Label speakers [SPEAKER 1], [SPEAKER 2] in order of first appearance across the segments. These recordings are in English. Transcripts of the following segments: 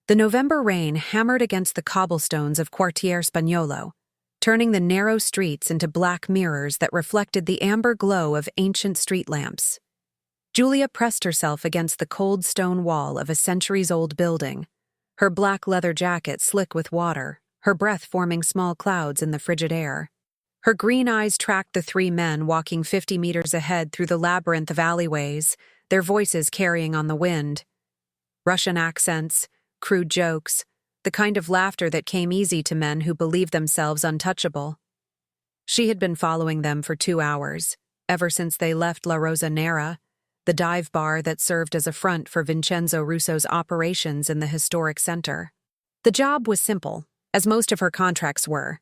[SPEAKER 1] The November rain hammered against the cobblestones of Quartier Spagnolo, turning the narrow streets into black mirrors that reflected the amber glow of ancient street lamps. Julia pressed herself against the cold stone wall of a centuries-old building, her black leather jacket slick with water, her breath forming small clouds in the frigid air. Her green eyes tracked the three men walking 50 meters ahead through the labyrinth of alleyways, their voices carrying on the wind. Russian accents, crude jokes, the kind of laughter that came easy to men who believed themselves untouchable. She had been following them for 2 hours, ever since they left La Rosa Nera, the dive bar that served as a front for Vincenzo Russo's operations in the historic center. The job was simple, as most of her contracts were.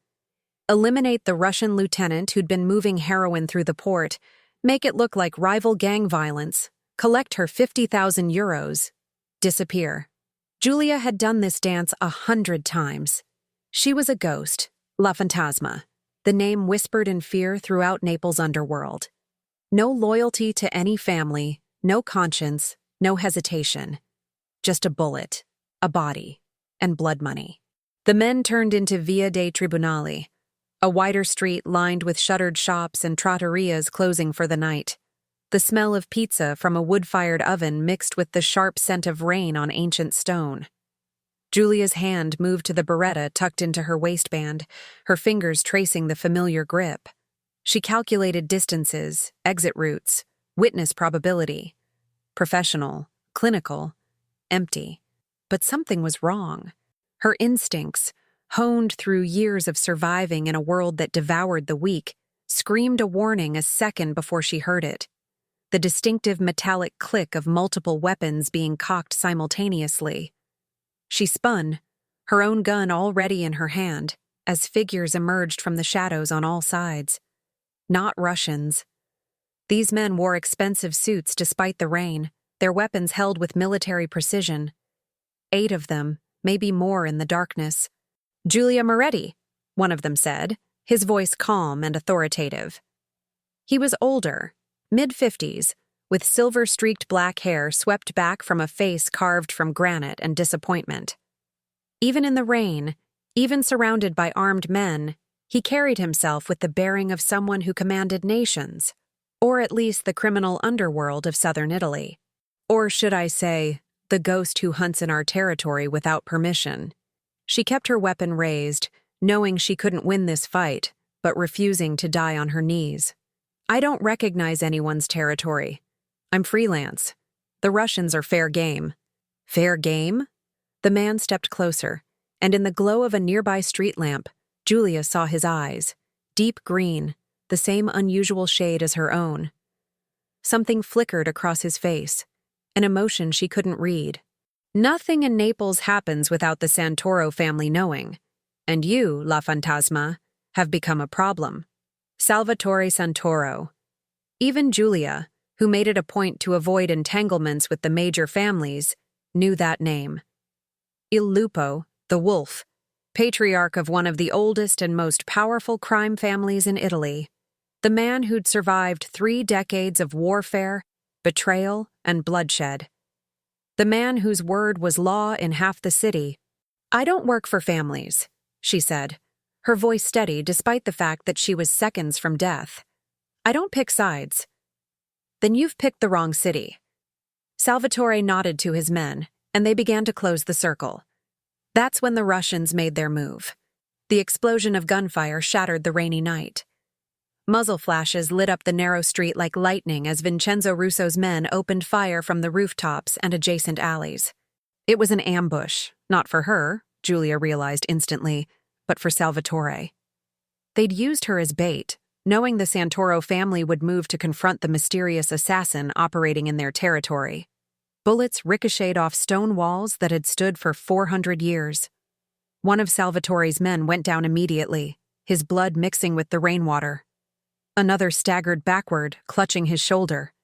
[SPEAKER 1] Eliminate the Russian lieutenant who'd been moving heroin through the port, make it look like rival gang violence, collect her 50,000 euros, disappear. Julia had done this dance 100 times. She was a ghost, La Fantasma, the name whispered in fear throughout Naples' underworld. No loyalty to any family, no conscience, no hesitation. Just a bullet, a body, and blood money. The men turned into Via dei Tribunali, a wider street lined with shuttered shops and trattorias closing for the night. The smell of pizza from a wood-fired oven mixed with the sharp scent of rain on ancient stone. Julia's hand moved to the beretta tucked into her waistband, her fingers tracing the familiar grip. She calculated distances, exit routes, witness probability. Professional, clinical, empty. But something was wrong. Her instincts, honed through years of surviving in a world that devoured the weak, screamed a warning a second before she heard it. The distinctive metallic click of multiple weapons being cocked simultaneously. She spun, her own gun already in her hand, as figures emerged from the shadows on all sides. Not Russians. These men wore expensive suits despite the rain, their weapons held with military precision. 8 of them, maybe more in the darkness. "Giulio Moretti," one of them said, his voice calm and authoritative. He was older, mid-50s, with silver-streaked black hair swept back from a face carved from granite and disappointment. Even in the rain, even surrounded by armed men, he carried himself with the bearing of someone who commanded nations, or at least the criminal underworld of southern Italy. Or should I say, the ghost who hunts in our territory without permission. She kept her weapon raised, knowing she couldn't win this fight, but refusing to die on her knees. "I don't recognize anyone's territory. I'm freelance. The Russians are fair game." "Fair game?" The man stepped closer, and in the glow of a nearby street lamp, Julia saw his eyes, deep green, the same unusual shade as her own. Something flickered across his face, an emotion she couldn't read. "Nothing in Naples happens without the Santoro family knowing, and you, La Fantasma, have become a problem. Salvatore Santoro." Even Julia, who made it a point to avoid entanglements with the major families, knew that name. Il Lupo, the wolf, patriarch of one of the oldest and most powerful crime families in Italy, the man who'd survived 3 decades of warfare, betrayal, and bloodshed. The man whose word was law in half the city. "I don't work for families," she said, her voice steady despite the fact that she was seconds from death. "I don't pick sides." "Then you've picked the wrong city." Salvatore nodded to his men, and they began to close the circle. That's when the Russians made their move. The explosion of gunfire shattered the rainy night. Muzzle flashes lit up the narrow street like lightning as Vincenzo Russo's men opened fire from the rooftops and adjacent alleys. It was an ambush, not for her, Julia realized instantly, but for Salvatore. They'd used her as bait, knowing the Santoro family would move to confront the mysterious assassin operating in their territory. Bullets ricocheted off stone walls that had stood for 400 years. One of Salvatore's men went down immediately, his blood mixing with the rainwater. Another staggered backward, clutching his shoulder.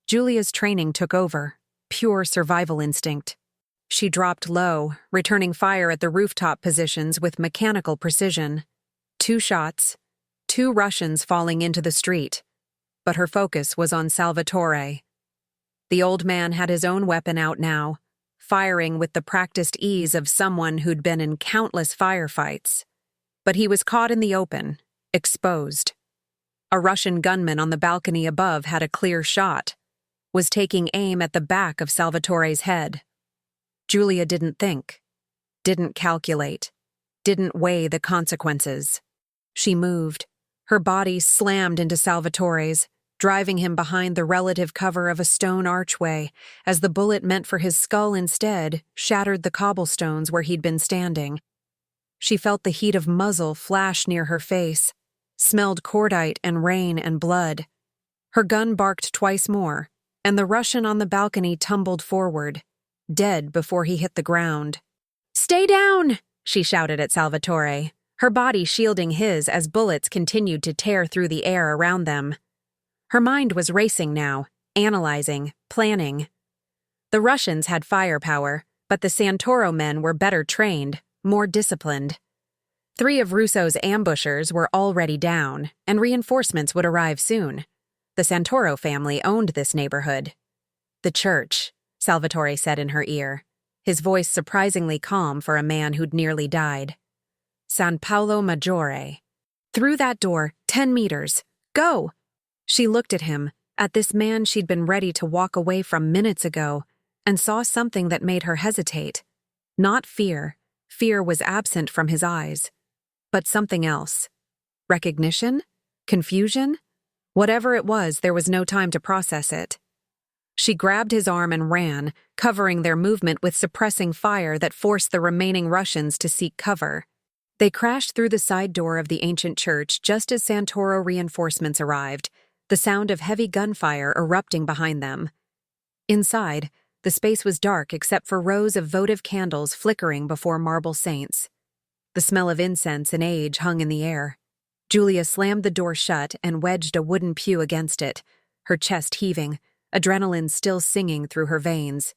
[SPEAKER 1] Julia's training took over, pure survival instinct. She dropped low, returning fire at the rooftop positions with mechanical precision. 2 shots, 2 Russians falling into the street. But her focus was on Salvatore. The old man had his own weapon out now, firing with the practiced ease of someone who'd been in countless firefights. But he was caught in the open, exposed. A Russian gunman on the balcony above had a clear shot, was taking aim at the back of Salvatore's head. Julia didn't think, didn't calculate, didn't weigh the consequences. She moved. Her body slammed into Salvatore's, driving him behind the relative cover of a stone archway, as the bullet meant for his skull instead shattered the cobblestones where he'd been standing. She felt the heat of muzzle flash near her face, smelled cordite and rain and blood. Her gun barked twice more, and the Russian on the balcony tumbled forward, dead before he hit the ground. "Stay down!" she shouted at Salvatore, her body shielding his as bullets continued to tear through the air around them. Her mind was racing now, analyzing, planning. The Russians had firepower, but the Santoro men were better trained, more disciplined. 3 of Russo's ambushers were already down, and reinforcements would arrive soon. The Santoro family owned this neighborhood. "The church," Salvatore said in her ear, his voice surprisingly calm for a man who'd nearly died. "San Paolo Maggiore. Through that door, 10 meters. Go!" She looked at him, at this man she'd been ready to walk away from minutes ago, and saw something that made her hesitate. Not fear. Fear was absent from his eyes. But something else. Recognition? Confusion? Whatever it was, there was no time to process it. She grabbed his arm and ran, covering their movement with suppressing fire that forced the remaining Russians to seek cover. They crashed through the side door of the ancient church just as Santoro reinforcements arrived, the sound of heavy gunfire erupting behind them. Inside, the space was dark except for rows of votive candles flickering before marble saints. The smell of incense and age hung in the air. Julia slammed the door shut and wedged a wooden pew against it, her chest heaving, adrenaline still singing through her veins.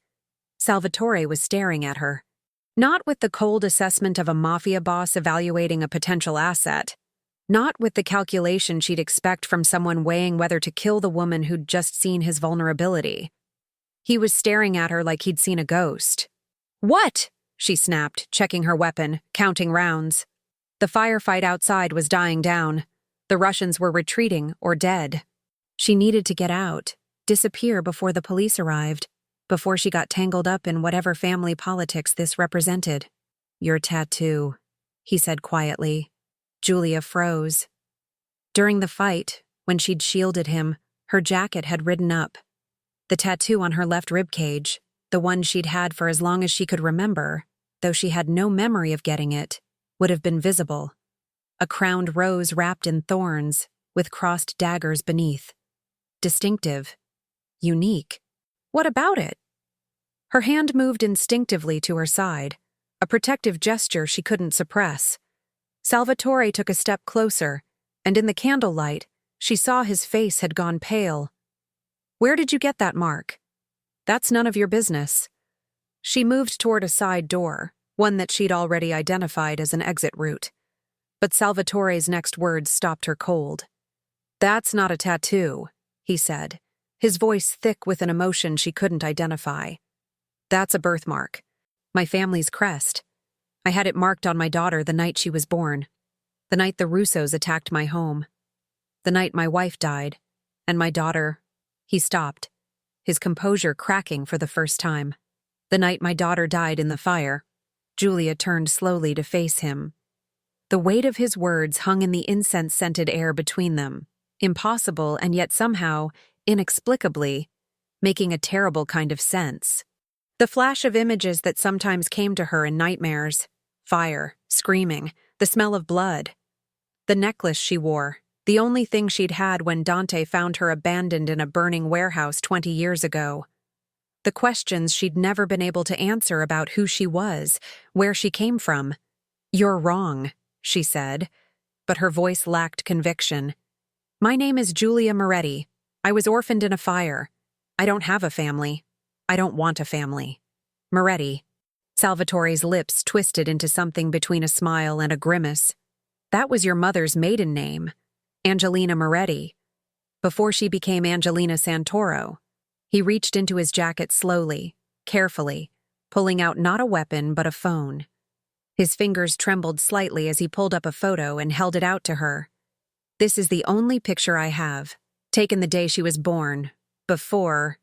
[SPEAKER 1] Salvatore was staring at her. Not with the cold assessment of a mafia boss evaluating a potential asset. Not with the calculation she'd expect from someone weighing whether to kill the woman who'd just seen his vulnerability. He was staring at her like he'd seen a ghost. "What?" she snapped, checking her weapon, counting rounds. The firefight outside was dying down. The Russians were retreating or dead. She needed to get out, disappear before the police arrived, before she got tangled up in whatever family politics this represented. "Your tattoo," he said quietly. Julia froze. During the fight, when she'd shielded him, her jacket had ridden up. The tattoo on her left ribcage, the one she'd had for as long as she could remember, though she had no memory of getting it, would have been visible. A crowned rose wrapped in thorns, with crossed daggers beneath. Distinctive. Unique. What about it? Her hand moved instinctively to her side, a protective gesture she couldn't suppress. Salvatore took a step closer, and in the candlelight, she saw his face had gone pale. "Where did you get that mark?" "That's none of your business." She moved toward a side door, one that she'd already identified as an exit route. But Salvatore's next words stopped her cold. "That's not a tattoo," he said, his voice thick with an emotion she couldn't identify. "That's a birthmark. My family's crest. I had it marked on my daughter the night she was born. The night the Russos attacked my home. The night my wife died. And my daughter—" He stopped, his composure cracking for the first time. "The night my daughter died in the fire." Julia turned slowly to face him. The weight of his words hung in the incense-scented air between them, impossible and yet somehow, inexplicably, making a terrible kind of sense. The flash of images that sometimes came to her in nightmares. Fire, screaming, the smell of blood. The necklace she wore, the only thing she'd had when Dante found her abandoned in a burning warehouse 20 years ago. The questions she'd never been able to answer about who she was, where she came from. "You're wrong," she said, but her voice lacked conviction. "My name is Julia Moretti. I was orphaned in a fire. I don't have a family. I don't want a family. Moretti." Salvatore's lips twisted into something between a smile and a grimace. "That was your mother's maiden name, Angelina Moretti, before she became Angelina Santoro." He reached into his jacket slowly, carefully, pulling out not a weapon but a phone. His fingers trembled slightly as he pulled up a photo and held it out to her. "This is the only picture I have, taken the day she was born, before—"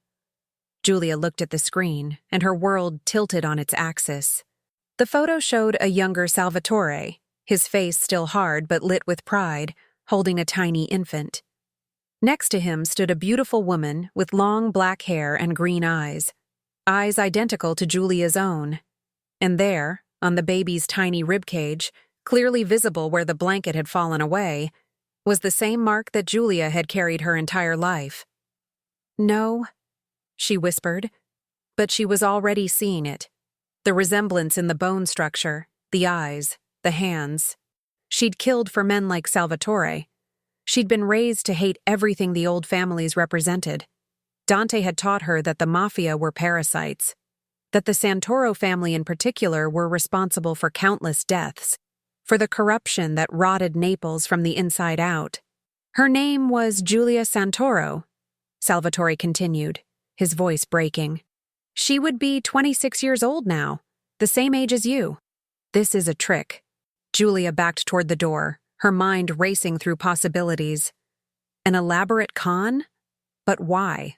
[SPEAKER 1] Julia looked at the screen, and her world tilted on its axis. The photo showed a younger Salvatore, his face still hard but lit with pride, holding a tiny infant. Next to him stood a beautiful woman with long black hair and green eyes identical to Julia's own. And there, on the baby's tiny ribcage, clearly visible where the blanket had fallen away, was the same mark that Julia had carried her entire life. "No," she whispered, but she was already seeing it. The resemblance in the bone structure, the eyes, the hands. She'd killed for men like Salvatore. She'd been raised to hate everything the old families represented. Dante had taught her that the mafia were parasites, that the Santoro family in particular were responsible for countless deaths, for the corruption that rotted Naples from the inside out. "Her name was Giulia Santoro," Salvatore continued, his voice breaking. "She would be 26 years old now, the same age as you. This is a trick." Julia backed toward the door, her mind racing through possibilities. An elaborate con? But why?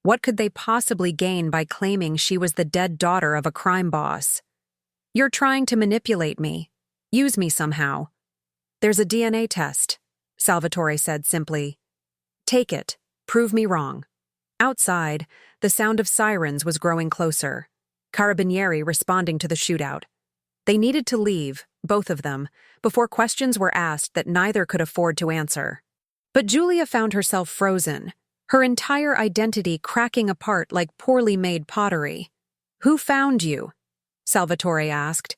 [SPEAKER 1] What could they possibly gain by claiming she was the dead daughter of a crime boss? "You're trying to manipulate me. Use me somehow." "There's a DNA test," Salvatore said simply. "Take it. Prove me wrong." Outside, the sound of sirens was growing closer. Carabinieri responding to the shootout. They needed to leave, both of them, before questions were asked that neither could afford to answer. But Julia found herself frozen, her entire identity cracking apart like poorly made pottery. "Who found you?" Salvatore asked.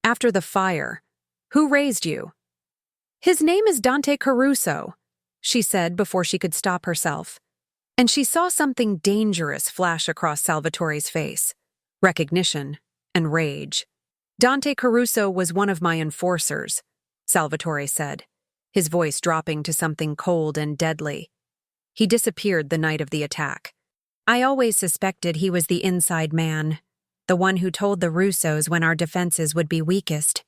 [SPEAKER 1] "After the fire. Who raised you?" "His name is Dante Caruso," she said before she could stop herself. And she saw something dangerous flash across Salvatore's face. Recognition and rage. "Dante Caruso was one of my enforcers," Salvatore said, his voice dropping to something cold and deadly. "He disappeared the night of the attack. I always suspected he was the inside man, the one who told the Russos when our defenses would be weakest.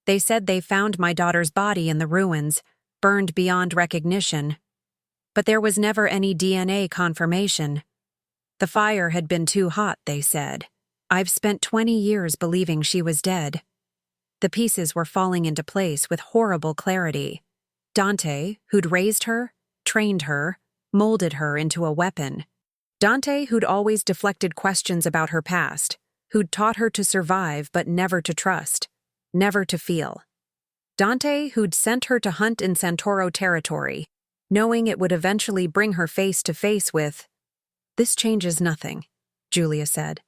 [SPEAKER 1] They said they found my daughter's body in the ruins, burned beyond recognition. But there was never any DNA confirmation. The fire had been too hot, they said. I've spent 20 years believing she was dead." The pieces were falling into place with horrible clarity. Dante, who'd raised her, trained her, molded her into a weapon. Dante, who'd always deflected questions about her past, who'd taught her to survive but never to trust, never to feel. Dante, who'd sent her to hunt in Santoro territory, knowing it would eventually bring her face to face with— "This changes nothing," Julia said,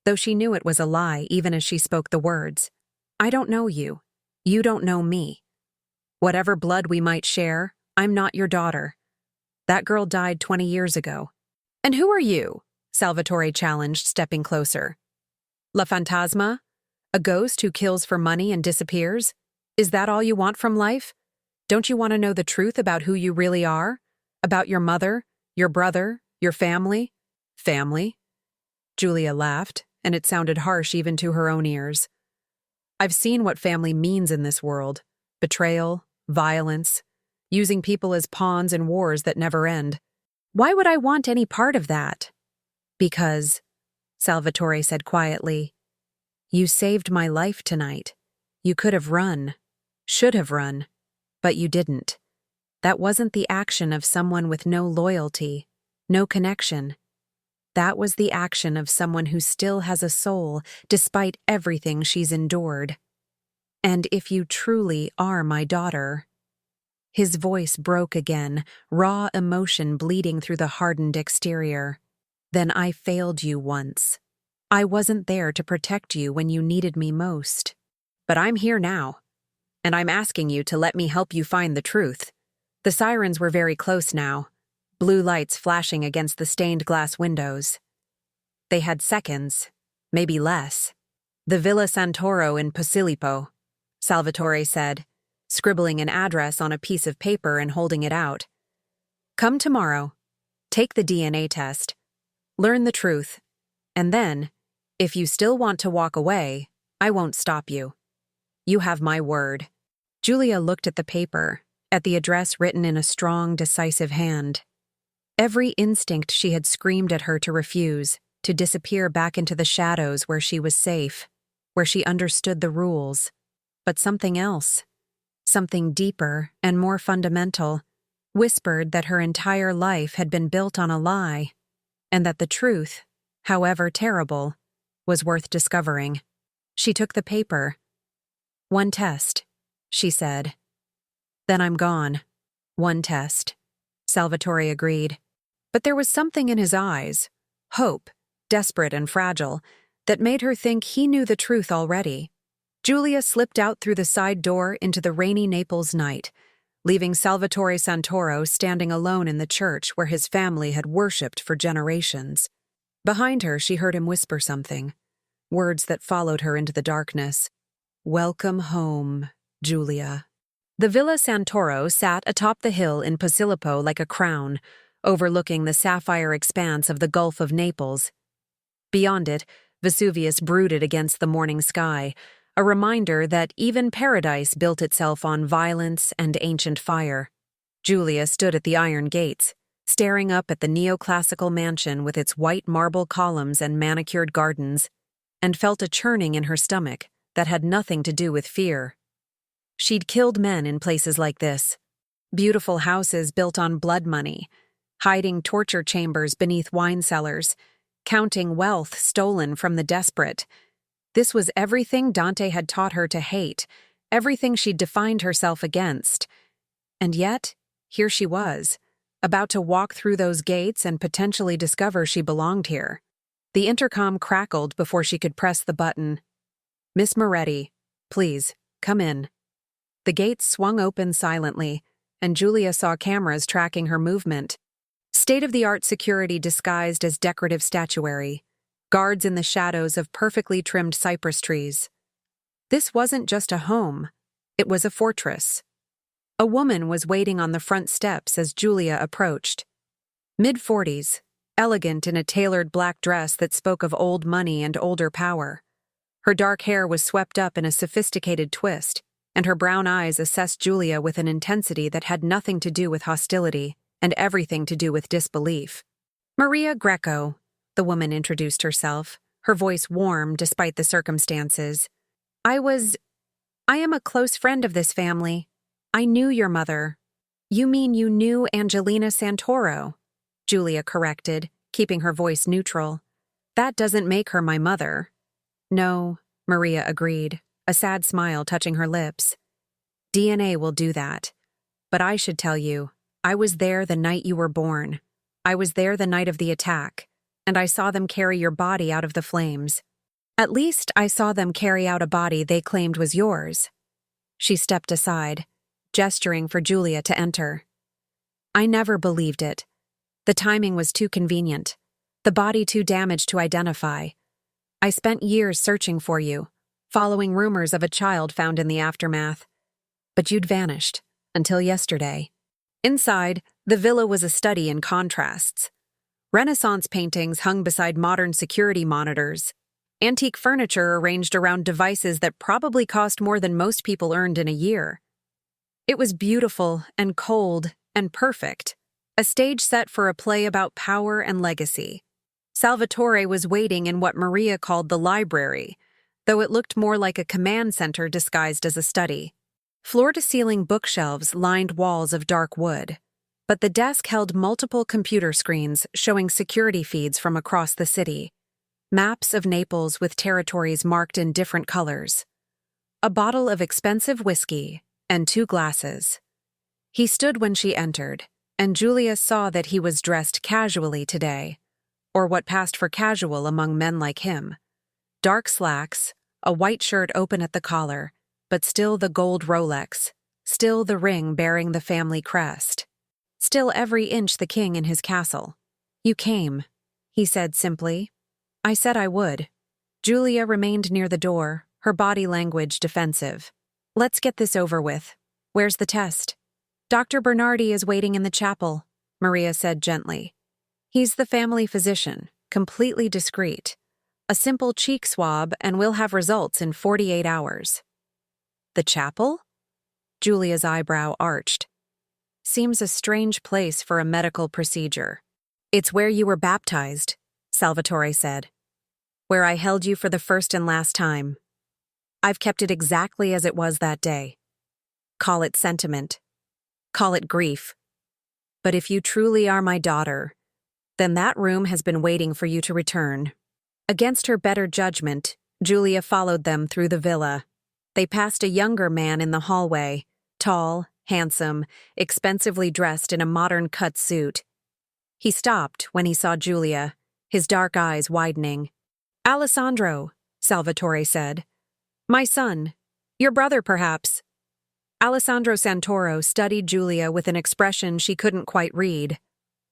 [SPEAKER 1] though she knew it was a lie even as she spoke the words. "I don't know you. You don't know me. Whatever blood we might share, I'm not your daughter. That girl died 20 years ago." "And who are you?" Salvatore challenged, stepping closer. "La Fantasma? A ghost who kills for money and disappears? Is that all you want from life? Don't you want to know the truth about who you really are? About your mother, your brother, your family?" "Family?" Julia laughed, and it sounded harsh even to her own ears. "I've seen what family means in this world. Betrayal, violence, using people as pawns in wars that never end. Why would I want any part of that?" "Because," Salvatore said quietly, "you saved my life tonight. You could have run, should have run, but you didn't. That wasn't the action of someone with no loyalty, no connection. That was the action of someone who still has a soul despite everything she's endured. And if you truly are my daughter—" His voice broke again, raw emotion bleeding through the hardened exterior. "Then I failed you once. I wasn't there to protect you when you needed me most. But I'm here now, and I'm asking you to let me help you find the truth." The sirens were very close now, blue lights flashing against the stained glass windows. They had seconds, maybe less. "The Villa Santoro in Posillipo," Salvatore said, scribbling an address on a piece of paper and holding it out. "Come tomorrow. Take the DNA test. Learn the truth. And then, If you still want to walk away, I won't stop you. You have my word. Julia looked at the paper, at the address written in a strong, decisive hand. Every instinct she had screamed at her to refuse, to disappear back into the shadows where she was safe, where she understood the rules. But something else, something deeper and more fundamental, whispered that her entire life had been built on a lie, and that the truth, however terrible, was worth discovering. She took the paper. "One test," she said. "Then I'm gone." "One test," Salvatore agreed. But there was something in his eyes, hope, desperate and fragile, that made her think he knew the truth already. Julia slipped out through the side door into the rainy Naples night, leaving Salvatore Santoro standing alone in the church where his family had worshipped for generations. Behind her, she heard him whisper something, words that followed her into the darkness. "Welcome home, Julia." The Villa Santoro sat atop the hill in Posillipo like a crown, overlooking the sapphire expanse of the Gulf of Naples. Beyond it, Vesuvius brooded against the morning sky, a reminder that even paradise built itself on violence and ancient fire. Julia stood at the iron gates, staring up at the neoclassical mansion with its white marble columns and manicured gardens, and felt a churning in her stomach that had nothing to do with fear. She'd killed men in places like this, beautiful houses built on blood money, hiding torture chambers beneath wine cellars, counting wealth stolen from the desperate. This was everything Dante had taught her to hate, everything she'd defined herself against. And yet, here she was, about to walk through those gates and potentially discover she belonged here. The intercom crackled before she could press the button. "Miss Moretti, please, come in." The gates swung open silently, and Julia saw cameras tracking her movement. State-of-the-art security disguised as decorative statuary, guards in the shadows of perfectly trimmed cypress trees. This wasn't just a home, it was a fortress. A woman was waiting on the front steps as Julia approached. Mid-40s, elegant in a tailored black dress that spoke of old money and older power. Her dark hair was swept up in a sophisticated twist, and her brown eyes assessed Julia with an intensity that had nothing to do with hostility and everything to do with disbelief. "Maria Greco," the woman introduced herself, her voice warm despite the circumstances. I am a close friend of this family. I knew your mother." "You mean you knew Angelina Santoro?" Julia corrected, keeping her voice neutral. "That doesn't make her my mother." "No," Maria agreed, a sad smile touching her lips. "DNA will do that. But I should tell you, I was there the night you were born. I was there the night of the attack, and I saw them carry your body out of the flames. At least I saw them carry out a body they claimed was yours." She stepped aside, gesturing for Julia to enter. "I never believed it. The timing was too convenient, the body too damaged to identify. I spent years searching for you, following rumors of a child found in the aftermath. But you'd vanished, until yesterday." Inside, the villa was a study in contrasts. Renaissance paintings hung beside modern security monitors, antique furniture arranged around devices that probably cost more than most people earned in a year. It was beautiful and cold and perfect, a stage set for a play about power and legacy. Salvatore was waiting in what Maria called the library, though it looked more like a command center disguised as a study. Floor-to-ceiling bookshelves lined walls of dark wood, but the desk held multiple computer screens showing security feeds from across the city, maps of Naples with territories marked in different colors, a bottle of expensive whiskey, and 2 glasses. He stood when she entered, and Julia saw that he was dressed casually today, or what passed for casual among men like him. Dark slacks, a white shirt open at the collar, but still the gold Rolex, still the ring bearing the family crest, still every inch the king in his castle. "You came," he said simply. "I said I would." Julia remained near the door, her body language defensive. "Let's get this over with. Where's the test?" "Dr. Bernardi is waiting in the chapel," Maria said gently. "He's the family physician, completely discreet. A A simple cheek swab, and we'll have results in 48 hours. The chapel? Julia's eyebrow arched. Seems a strange place for a medical procedure. It's where you were baptized, Salvatore said. Where I held you for the first and last time. I've kept it exactly as it was that day. Call it sentiment. Call it grief. But if you truly are my daughter, then that room has been waiting for you to return. Against her better judgment, Julia followed them through the villa. They passed a younger man in the hallway, tall, handsome, expensively dressed in a modern-cut suit. He stopped when he saw Julia, his dark eyes widening. "Alessandro," Salvatore said. "My son. Your brother, perhaps." Alessandro Santoro studied Julia with an expression she couldn't quite read.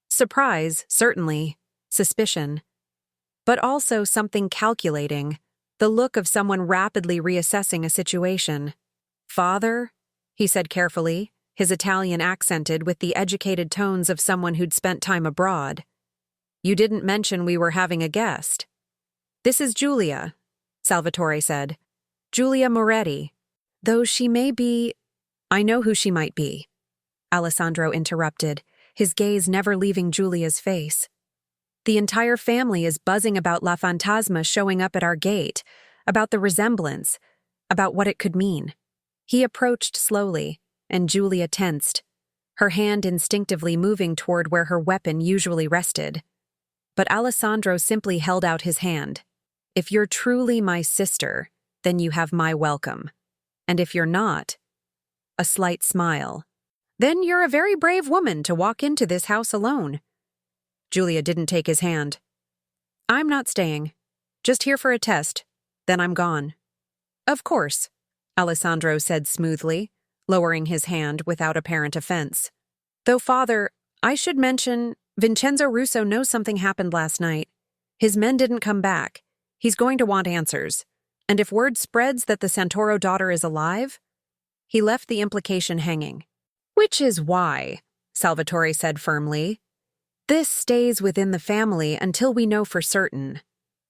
[SPEAKER 1] Surprise, certainly. Suspicion. But also something calculating, the look of someone rapidly reassessing a situation. "Father?" he said carefully, his Italian accented with the educated tones of someone who'd spent time abroad. "You didn't mention we were having a guest." "This is Julia," Salvatore said. "Julia Moretti. Though she may be—" "I know who she might be," Alessandro interrupted, his gaze never leaving Julia's face. "The entire family is buzzing about La Fantasma showing up at our gate, about the resemblance, about what it could mean." He approached slowly, and Julia tensed, her hand instinctively moving toward where her weapon usually rested. But Alessandro simply held out his hand. "If you're truly my sister, then you have my welcome. And if you're not—" a slight smile. "Then you're a very brave woman to walk into this house alone." Julia didn't take his hand. "I'm not staying. Just here for a test. Then I'm gone." "Of course," Alessandro said smoothly, lowering his hand without apparent offense. "Though, Father, I should mention, Vincenzo Russo knows something happened last night. His men didn't come back. He's going to want answers. And if word spreads that the Santoro daughter is alive—" He left the implication hanging. "Which is why," Salvatore said firmly, "this stays within the family until we know for certain.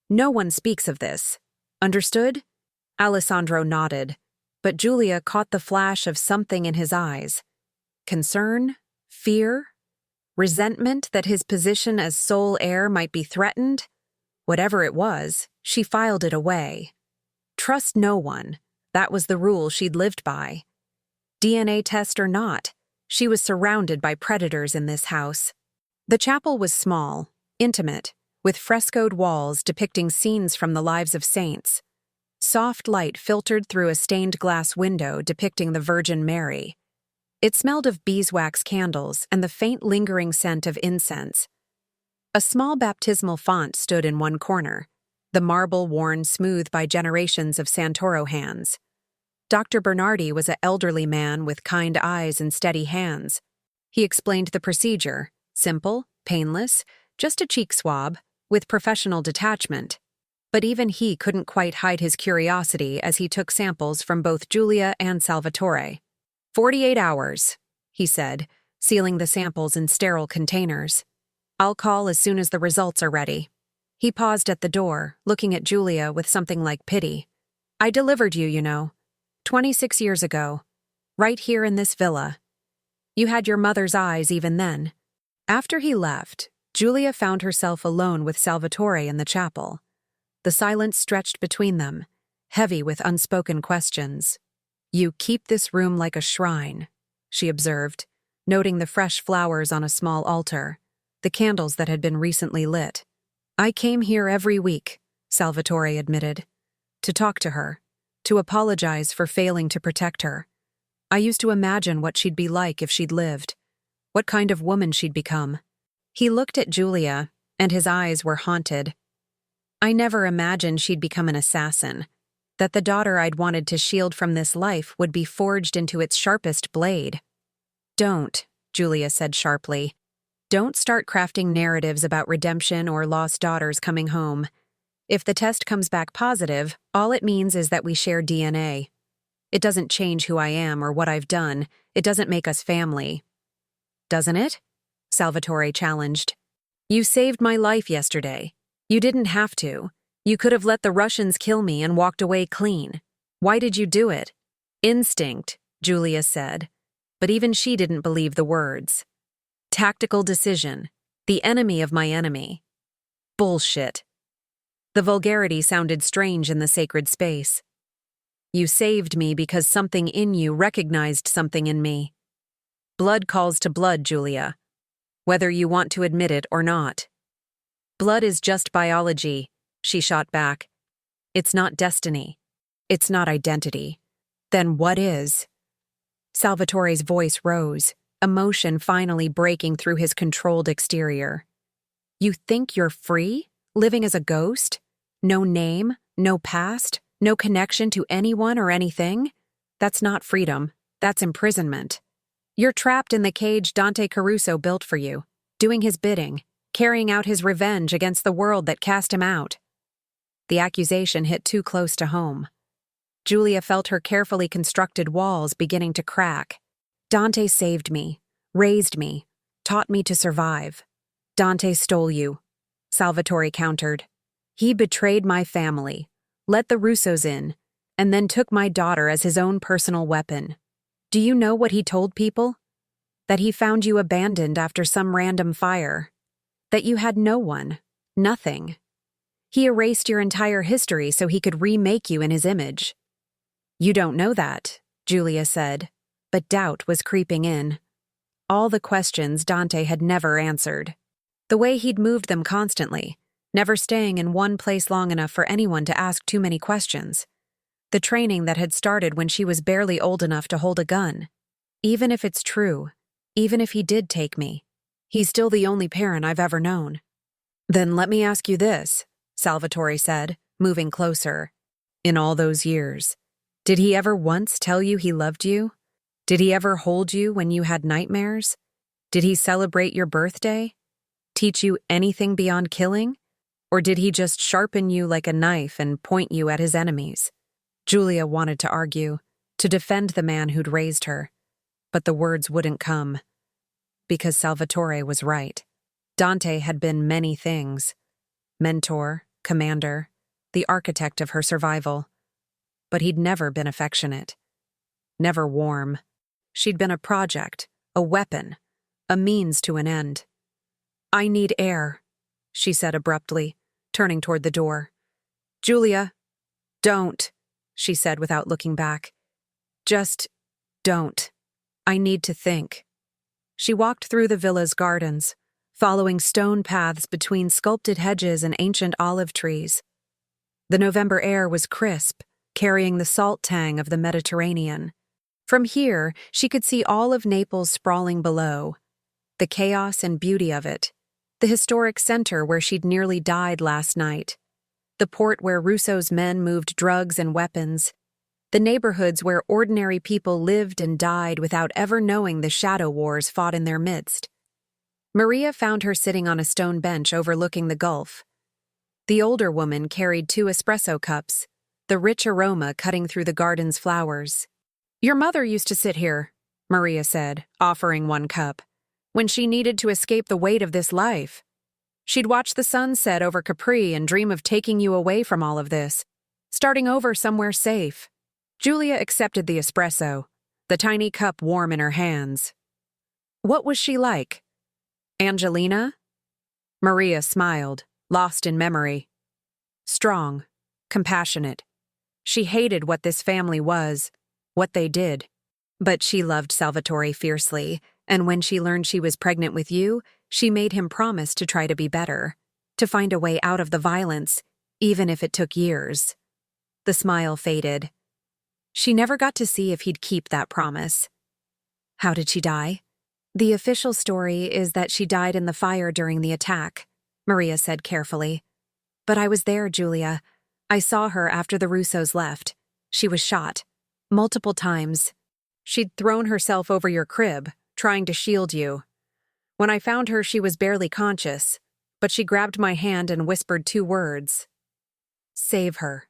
[SPEAKER 1] No one speaks of this. Understood?" Alessandro nodded, but Julia caught the flash of something in his eyes. Concern? Fear? Resentment that his position as sole heir might be threatened? Whatever it was, she filed it away. Trust no one. That was the rule she'd lived by. DNA test or not, she was surrounded by predators in this house. The chapel was small, intimate, with frescoed walls depicting scenes from the lives of saints. Soft light filtered through a stained glass window depicting the Virgin Mary. It smelled of beeswax candles and the faint lingering scent of incense. A small baptismal font stood in one corner, the marble worn smooth by generations of Santoro hands. Dr. Bernardi was an elderly man with kind eyes and steady hands. He explained the procedure, simple, painless, just a cheek swab, with professional detachment. But even he couldn't quite hide his curiosity as he took samples from both Julia and Salvatore. 48 hours, he said, sealing the samples in sterile containers. I'll call as soon as the results are ready. He paused at the door, looking at Julia with something like pity. I delivered you, 26 years ago, right here in this villa. You had your mother's eyes even then. After he left, Julia found herself alone with Salvatore in the chapel. The silence stretched between them, heavy with unspoken questions. You keep this room like a shrine, she observed, noting the fresh flowers on a small altar, the candles that had been recently lit. I came here every week, Salvatore admitted, to talk to her, to apologize for failing to protect her. I used to imagine what she'd be like if she'd lived, what kind of woman she'd become. He looked at Julia, and his eyes were haunted. I never imagined she'd become an assassin, that the daughter I'd wanted to shield from this life would be forged into its sharpest blade. Don't, Julia said sharply. Don't start crafting narratives about redemption or lost daughters coming home. If the test comes back positive, all it means is that we share DNA. It doesn't change who I am or what I've done. It doesn't make us family. Doesn't it? Salvatore challenged. You saved my life yesterday. You didn't have to. You could have let the Russians kill me and walked away clean. Why did you do it? Instinct, Julia said, but even she didn't believe the words. Tactical decision. The enemy of my enemy. Bullshit. The vulgarity sounded strange in the sacred space. You saved me because something in you recognized something in me. Blood calls to blood, Julia. Whether you want to admit it or not. Blood is just biology, she shot back. It's not destiny. It's not identity. Then what is? Salvatore's voice rose, emotion finally breaking through his controlled exterior. You think you're free, living as a ghost? No name, no past, no connection to anyone or anything? That's not freedom, that's imprisonment. You're trapped in the cage Dante Caruso built for you, doing his bidding, carrying out his revenge against the world that cast him out. The accusation hit too close to home. Julia felt her carefully constructed walls beginning to crack. Dante saved me, raised me, taught me to survive. Dante stole you, Salvatore countered. He betrayed my family, let the Russos in, and then took my daughter as his own personal weapon. Do you know what he told people? That he found you abandoned after some random fire. That you had no one, nothing. He erased your entire history so he could remake you in his image. You don't know that, Julia said, but doubt was creeping in. All the questions Dante had never answered. The way he'd moved them constantly, never staying in one place long enough for anyone to ask too many questions. The training that had started when she was barely old enough to hold a gun. Even if it's true, even if he did take me, he's still the only parent I've ever known. Then let me ask you this, Salvatore said, moving closer. In all those years, did he ever once tell you he loved you? Did he ever hold you when you had nightmares? Did he celebrate your birthday? Teach you anything beyond killing? Or did he just sharpen you like a knife and point you at his enemies? Julia wanted to argue, to defend the man who'd raised her, but the words wouldn't come. Because Salvatore was right. Dante had been many things. Mentor, commander, the architect of her survival. But he'd never been affectionate. Never warm. She'd been a project, a weapon, a means to an end. I need air, she said abruptly, turning toward the door. Julia, don't, she said without looking back. Just don't. I need to think. She walked through the villa's gardens, following stone paths between sculpted hedges and ancient olive trees. The November air was crisp, carrying the salt tang of the Mediterranean. From here, she could see all of Naples sprawling below, the chaos and beauty of it, the historic center where she'd nearly died last night, the port where Russo's men moved drugs and weapons, the neighborhoods where ordinary people lived and died without ever knowing the shadow wars fought in their midst. Maria found her sitting on a stone bench overlooking the Gulf. The older woman carried 2 espresso cups, the rich aroma cutting through the garden's flowers. Your mother used to sit here, Maria said, offering 1 cup, when she needed to escape the weight of this life. She'd watch the sun set over Capri and dream of taking you away from all of this, starting over somewhere safe. Julia accepted the espresso, the tiny cup warm in her hands. What was she like? Angelina? Maria smiled, lost in memory. Strong, compassionate. She hated what this family was, what they did. But she loved Salvatore fiercely, and when she learned she was pregnant with you, she made him promise to try to be better, to find a way out of the violence, even if it took years. The smile faded. She never got to see if he'd keep that promise. How did she die? The official story is that she died in the fire during the attack, Maria said carefully. But I was there, Julia. I saw her after the Russos left. She was shot. Multiple times. She'd thrown herself over your crib, trying to shield you. When I found her, she was barely conscious, but she grabbed my hand and whispered 2 words. Save her.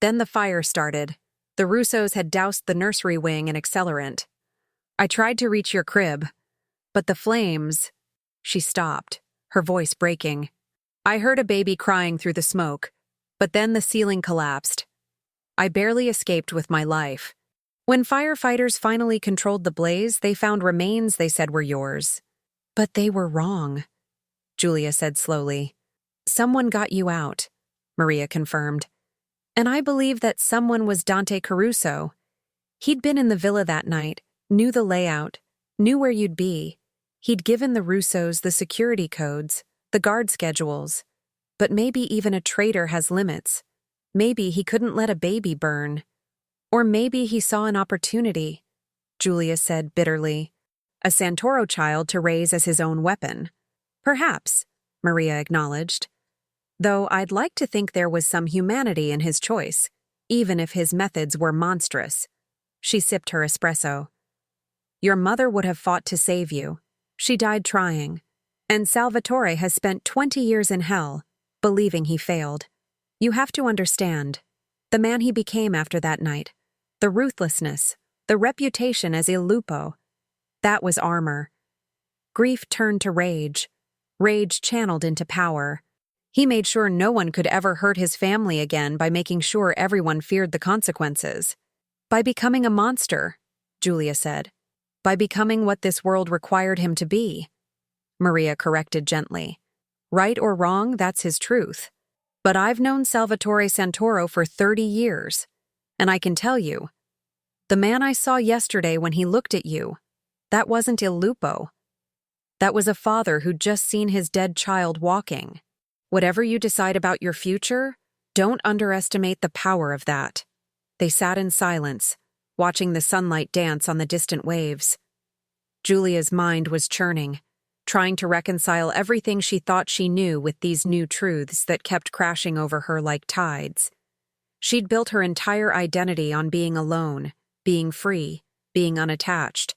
[SPEAKER 1] Then the fire started. The Russos had doused the nursery wing in accelerant. I tried to reach your crib, but the flames... She stopped, her voice breaking. I heard a baby crying through the smoke, But then the ceiling collapsed. I barely escaped with my life. When firefighters finally controlled the blaze, they found remains they said were yours. But they were wrong, Julia said slowly. Someone got you out, Maria confirmed. And I believe that someone was Dante Caruso. He'd been in the villa that night, knew the layout, knew where you'd be. He'd given the Russos the security codes, the guard schedules. But maybe even a traitor has limits. Maybe he couldn't let a baby burn. Or maybe he saw an opportunity, Julia said bitterly. A Santoro child to raise as his own weapon. Perhaps, Maria acknowledged. Though I'd like to think there was some humanity in his choice, even if his methods were monstrous. She sipped her espresso. Your mother would have fought to save you. She died trying. And Salvatore has spent 20 years in hell, believing he failed. You have to understand. The man he became after that night. The ruthlessness, the reputation as Il Lupo. That was armor. Grief turned to rage. Rage channeled into power. He made sure no one could ever hurt his family again by making sure everyone feared the consequences. By becoming a monster, Julia said. By becoming what this world required him to be. Maria corrected gently. Right or wrong, that's his truth. But I've known Salvatore Santoro for 30 years. And I can tell you, the man I saw yesterday when he looked at you, that wasn't Il Lupo. That was a father who'd just seen his dead child walking. Whatever you decide about your future, don't underestimate the power of that. They sat in silence, watching the sunlight dance on the distant waves. Julia's mind was churning, trying to reconcile everything she thought she knew with these new truths that kept crashing over her like tides. She'd built her entire identity on being alone, being free, being unattached.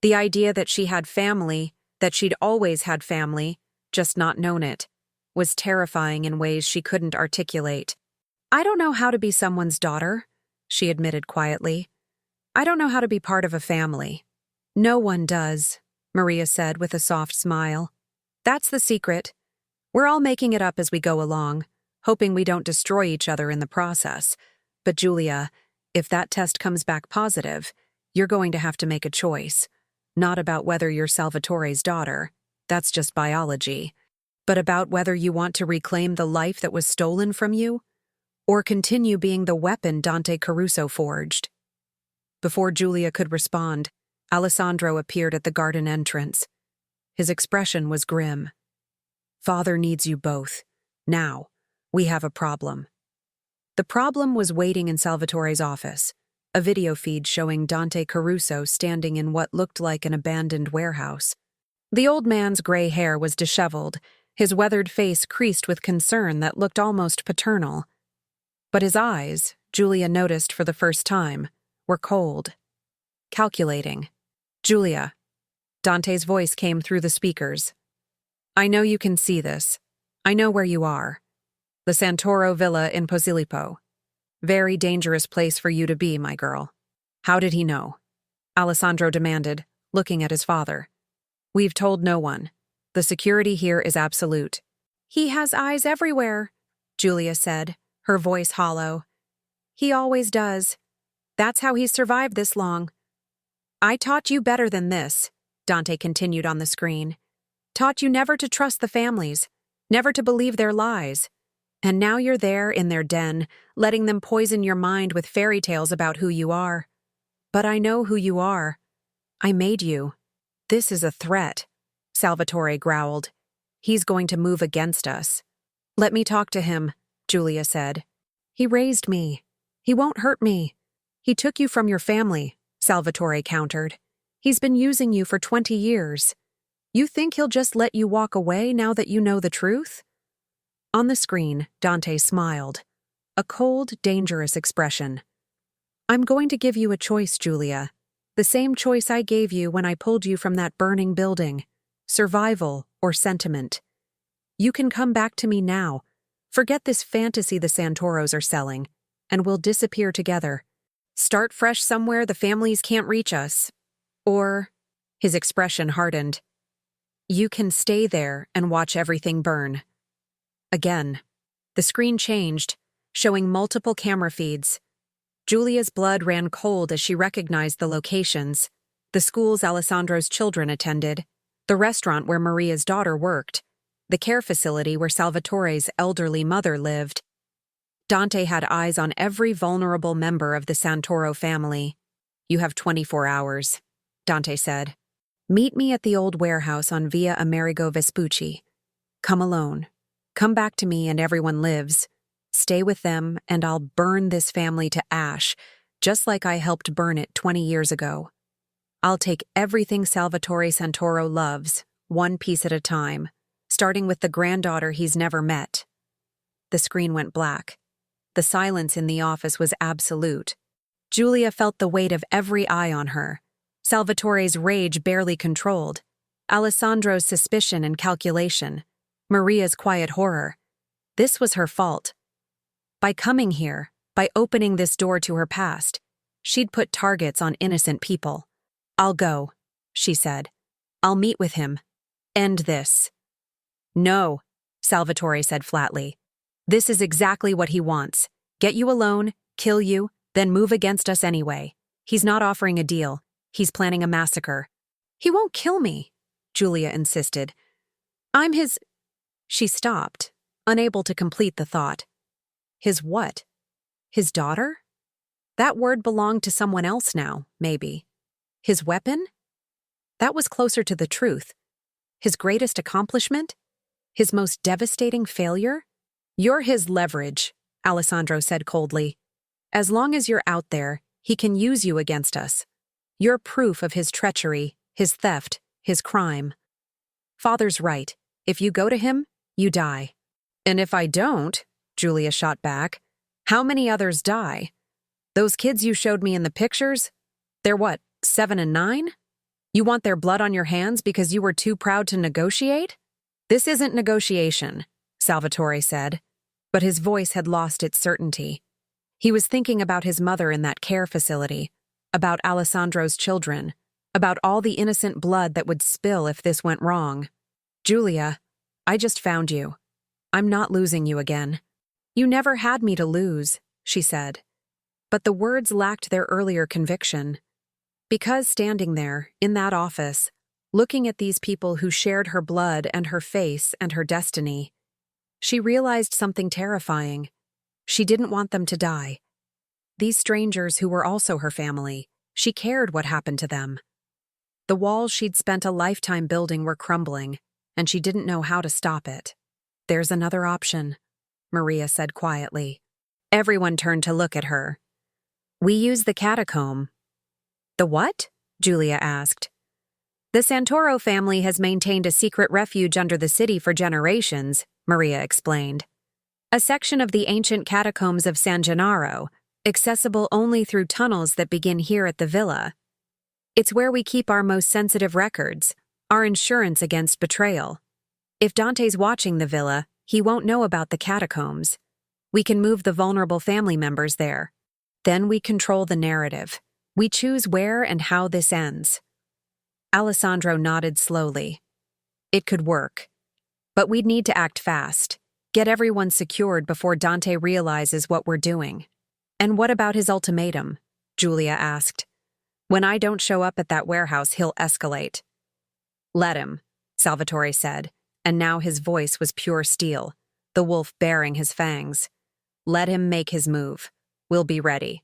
[SPEAKER 1] The idea that she had family, that she'd always had family, just not known it, was terrifying in ways she couldn't articulate. I don't know how to be someone's daughter, she admitted quietly. I don't know how to be part of a family. No one does, Maria said with a soft smile. That's the secret. We're all making it up as we go along, hoping we don't destroy each other in the process. But Julia, if that test comes back positive, you're going to have to make a choice. Not about whether you're Salvatore's daughter, that's just biology, but about whether you want to reclaim the life that was stolen from you, or continue being the weapon Dante Caruso forged. Before Julia could respond, Alessandro appeared at the garden entrance. His expression was grim. Father needs you both. Now. We have a problem. The problem was waiting in Salvatore's office, a video feed showing Dante Caruso standing in what looked like an abandoned warehouse. The old man's gray hair was disheveled, his weathered face creased with concern that looked almost paternal. But his eyes, Julia noticed for the first time, were cold. Calculating. Julia. Dante's voice came through the speakers. I know you can see this. I know where you are. The Santoro Villa in Posillipo. Very dangerous place for you to be, my girl. How did he know? Alessandro demanded, looking at his father. We've told no one. The security here is absolute. He has eyes everywhere, Julia said, her voice hollow. He always does. That's how he's survived this long. I taught you better than this, Dante continued on the screen. Taught you never to trust the families, never to believe their lies. And now you're there in their den, letting them poison your mind with fairy tales about who you are. But I know who you are. I made you. This is a threat, Salvatore growled. He's going to move against us. Let me talk to him, Julia said. He raised me. He won't hurt me. He took you from your family, Salvatore countered. He's been using you for 20 years. You think he'll just let you walk away now that you know the truth? On the screen, Dante smiled. A cold, dangerous expression. I'm going to give you a choice, Julia. The same choice I gave you when I pulled you from that burning building. Survival or sentiment. You can come back to me now. Forget this fantasy the Santoros are selling, and we'll disappear together. Start fresh somewhere the families can't reach us. Or, his expression hardened. You can stay there and watch everything burn. Again. The screen changed, showing multiple camera feeds. Giulia's blood ran cold as she recognized the locations: the schools Alessandro's children attended, the restaurant where Maria's daughter worked, the care facility where Salvatore's elderly mother lived. Dante had eyes on every vulnerable member of the Santoro family. "You have 24 hours, Dante said. "Meet me at the old warehouse on Via Amerigo Vespucci. Come alone. Come back to me and everyone lives. Stay with them and I'll burn this family to ash, just like I helped burn it 20 years ago. I'll take everything Salvatore Santoro loves, one piece at a time, starting with the granddaughter he's never met." The screen went black. The silence in the office was absolute. Giulia felt the weight of every eye on her. Salvatore's rage barely controlled, Alessandro's suspicion and calculation, Maria's quiet horror. This was her fault. By coming here, by opening this door to her past, she'd put targets on innocent people. "I'll go," she said. "I'll meet with him. End this." "No," Salvatore said flatly. "This is exactly what he wants. Get you alone, kill you, then move against us anyway. He's not offering a deal. He's planning a massacre." "He won't kill me," Giulia insisted. "I'm his—" She stopped, unable to complete the thought. His what? His daughter? That word belonged to someone else now, maybe. His weapon? That was closer to the truth. His greatest accomplishment? His most devastating failure? "You're his leverage," Alessandro said coldly. "As long as you're out there, he can use you against us. You're proof of his treachery, his theft, his crime. Father's right. If you go to him, you die." "And if I don't," Giulia shot back, "how many others die? Those kids you showed me in the pictures? They're what, 7 and 9? You want their blood on your hands because you were too proud to negotiate?" "This isn't negotiation," Salvatore said, but his voice had lost its certainty. He was thinking about his mother in that care facility, about Alessandro's children, about all the innocent blood that would spill if this went wrong. "Giulia, I just found you. I'm not losing you again." "You never had me to lose," she said. But the words lacked their earlier conviction. Because standing there, in that office, looking at these people who shared her blood and her face and her destiny, she realized something terrifying. She didn't want them to die. These strangers who were also her family, she cared what happened to them. The walls she'd spent a lifetime building were crumbling, and she didn't know how to stop it. "There's another option," Maria said quietly. Everyone turned to look at her. "We use the catacomb." "The what?" Giulia asked. "The Santoro family has maintained a secret refuge under the city for generations," Maria explained. "A section of the ancient catacombs of San Gennaro, accessible only through tunnels that begin here at the villa. It's where we keep our most sensitive records, our insurance against betrayal. If Dante's watching the villa, he won't know about the catacombs. We can move the vulnerable family members there. Then we control the narrative. We choose where and how this ends." Alessandro nodded slowly. "It could work. But we'd need to act fast, get everyone secured before Dante realizes what we're doing." "And what about his ultimatum?" Giulia asked. "When I don't show up at that warehouse, he'll escalate." "Let him," Salvatore said, and now his voice was pure steel, the wolf baring his fangs. "Let him make his move. We'll be ready.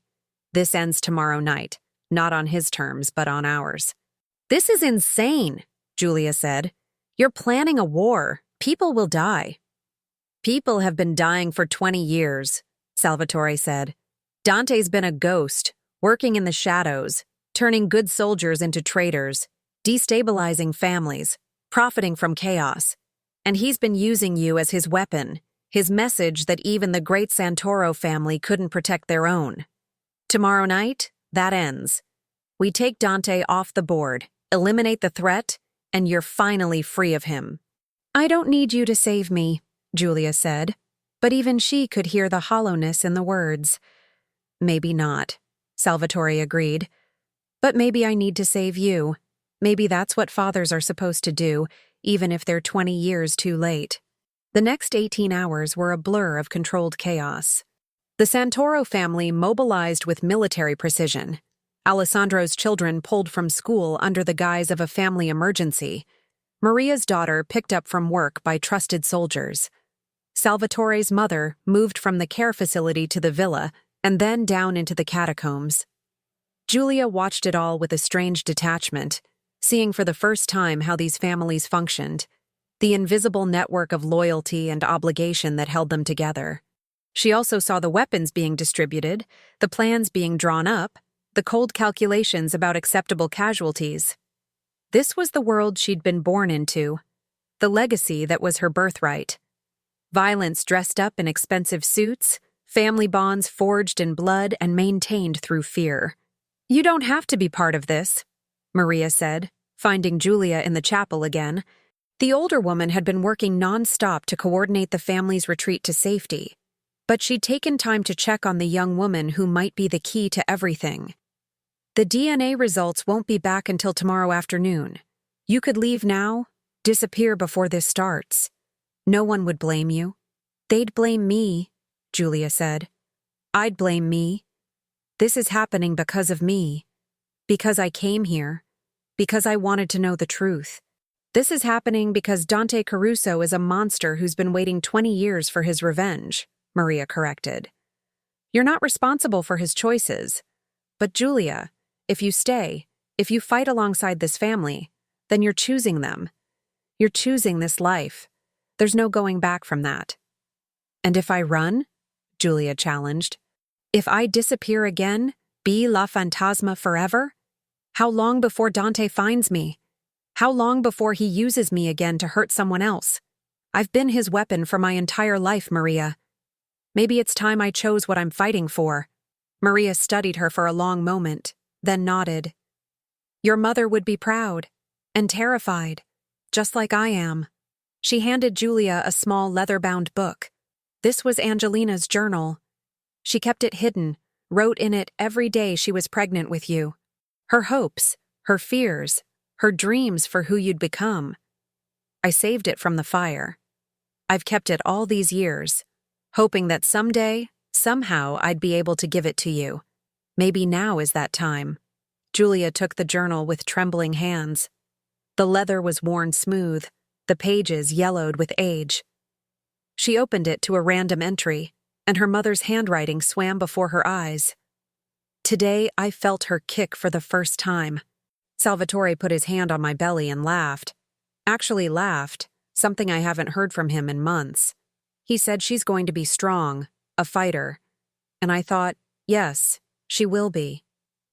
[SPEAKER 1] This ends tomorrow night, not on his terms, but on ours." "This is insane," Giulia said. "You're planning a war. People will die." "People have been dying for 20 years, Salvatore said. "Dante's been a ghost, working in the shadows, turning good soldiers into traitors, destabilizing families, profiting from chaos. And he's been using you as his weapon, his message that even the great Santoro family couldn't protect their own. Tomorrow night, that ends. We take Dante off the board, eliminate the threat, and you're finally free of him." "I don't need you to save me," Giulia said, but even she could hear the hollowness in the words. "Maybe not," Salvatore agreed. "But maybe I need to save you. Maybe that's what fathers are supposed to do, even if they're 20 years too late." The next 18 hours were a blur of controlled chaos. The Santoro family mobilized with military precision. Alessandro's children pulled from school under the guise of a family emergency. Maria's daughter picked up from work by trusted soldiers. Salvatore's mother moved from the care facility to the villa and then down into the catacombs. Julia watched it all with a strange detachment, seeing for the first time how these families functioned, the invisible network of loyalty and obligation that held them together. She also saw the weapons being distributed, the plans being drawn up, the cold calculations about acceptable casualties. This was the world she'd been born into, the legacy that was her birthright. Violence dressed up in expensive suits, family bonds forged in blood and maintained through fear. "You don't have to be part of this," Maria said, finding Julia in the chapel again. The older woman had been working non-stop to coordinate the family's retreat to safety, but she'd taken time to check on the young woman who might be the key to everything. "The DNA results won't be back until tomorrow afternoon. You could leave now, disappear before this starts. No one would blame you." "They'd blame me," Julia said. "I'd blame me. This is happening because of me. Because I came here. Because I wanted to know the truth. This is happening because Dante Caruso is a monster who's been waiting 20 years for his revenge," Maria corrected. "You're not responsible for his choices. But Julia, if you stay, if you fight alongside this family, then you're choosing them. You're choosing this life. There's no going back from that." "And if I run?" Julia challenged. "If I disappear again, be La Fantasma forever? How long before Dante finds me? How long before he uses me again to hurt someone else? I've been his weapon for my entire life, Maria. Maybe it's time I chose what I'm fighting for." Maria studied her for a long moment, then nodded. "Your mother would be proud and terrified, just like I am." She handed Julia a small leather-bound book. This was Angelina's journal. She kept it hidden, wrote in it every day she was pregnant with you. Her hopes, her fears, her dreams for who you'd become. I saved it from the fire. I've kept it all these years, hoping that someday, somehow, I'd be able to give it to you. Maybe now is that time. Julia took the journal with trembling hands. The leather was worn smooth, the pages yellowed with age. She opened it to a random entry, and her mother's handwriting swam before her eyes. "Today I felt her kick for the first time." Salvatore put his hand on my belly and laughed. Actually laughed, something I haven't heard from him in months. He said she's going to be strong, a fighter. And I thought, yes, she will be.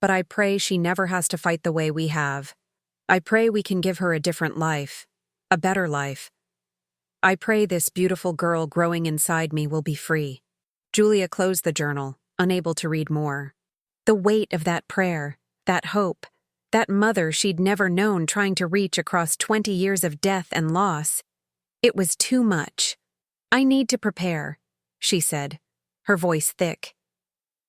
[SPEAKER 1] But I pray she never has to fight the way we have. I pray we can give her a different life, a better life. I pray this beautiful girl growing inside me will be free. Julia closed the journal, unable to read more. The weight of that prayer, that hope, that mother she'd never known trying to reach across 20 years of death and loss. It was too much. "I need to prepare," she said, her voice thick.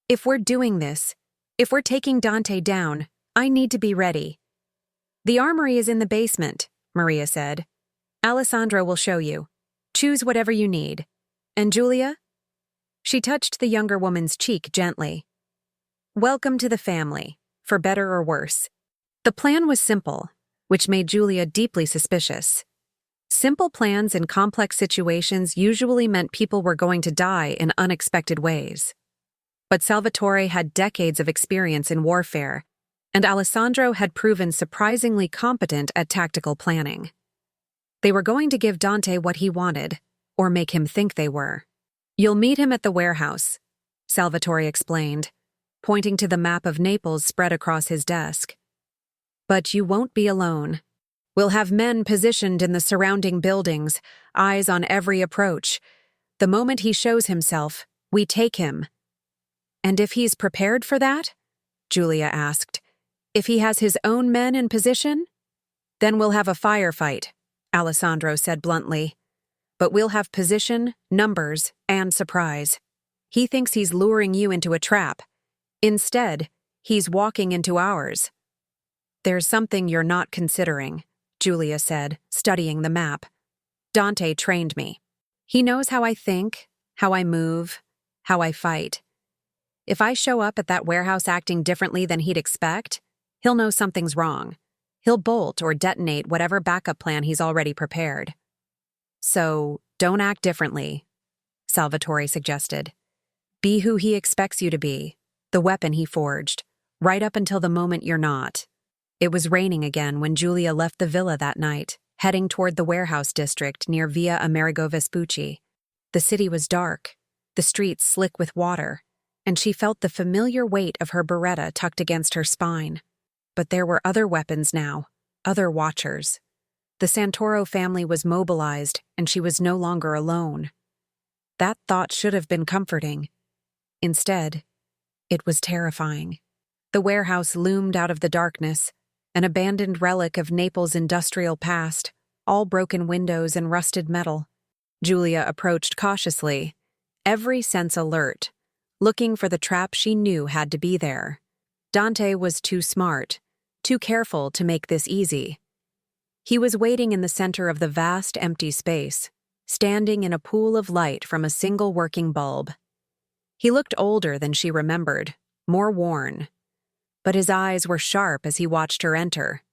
[SPEAKER 1] "If we're doing this, if we're taking Dante down, I need to be ready." "The armory is in the basement," Maria said. "Alessandro will show you. Choose whatever you need. And Julia?" She touched the younger woman's cheek gently. "Welcome to the family, for better or worse." The plan was simple, which made Julia deeply suspicious. Simple plans in complex situations usually meant people were going to die in unexpected ways. But Salvatore had decades of experience in warfare, and Alessandro had proven surprisingly competent at tactical planning. They were going to give Dante what he wanted, or make him think they were. "You'll meet him at the warehouse," Salvatore explained, pointing to the map of Naples spread across his desk. "But you won't be alone. We'll have men positioned in the surrounding buildings, eyes on every approach. The moment he shows himself, we take him." "And if he's prepared for that?" Julia asked. "If he has his own men in position?" "Then we'll have a firefight," Alessandro said bluntly. "But we'll have position, numbers, and surprise. He thinks he's luring you into a trap. Instead, he's walking into ours." "There's something you're not considering," Julia said, studying the map. "Dante trained me. He knows how I think, how I move, how I fight. If I show up at that warehouse acting differently than he'd expect, he'll know something's wrong. He'll bolt or detonate whatever backup plan he's already prepared. So, don't act differently, Salvatore suggested. Be who he expects you to be, the weapon he forged, right up until the moment you're not. It was raining again when Giulia left the villa that night, heading toward the warehouse district near Via Amerigo Vespucci. The city was dark, the streets slick with water, and she felt the familiar weight of her beretta tucked against her spine. But there were other weapons now, other watchers. The Santoro family was mobilized, and she was no longer alone. That thought should have been comforting. Instead, it was terrifying. The warehouse loomed out of the darkness, an abandoned relic of Naples' industrial past, all broken windows and rusted metal. Giulia approached cautiously, every sense alert, looking for the trap she knew had to be there. Dante was too smart, too careful to make this easy. He was waiting in the center of the vast empty space, standing in a pool of light from a single working bulb. He looked older than she remembered, more worn. But his eyes were sharp as he watched her enter.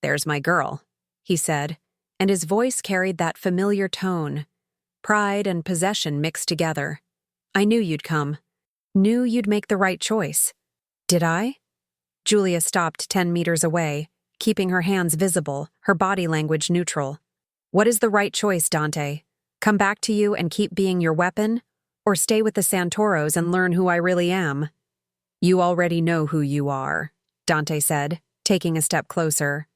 [SPEAKER 1] "There's my girl," he said, and his voice carried that familiar tone, pride and possession mixed together. "I knew you'd come. Knew you'd make the right choice." "Did I?" Giulia stopped 10 meters away, keeping her hands visible, her body language neutral. "What is the right choice, Dante? Come back to you and keep being your weapon? Or stay with the Santoros and learn who I really am?" "You already know who you are," Dante said, taking a step closer.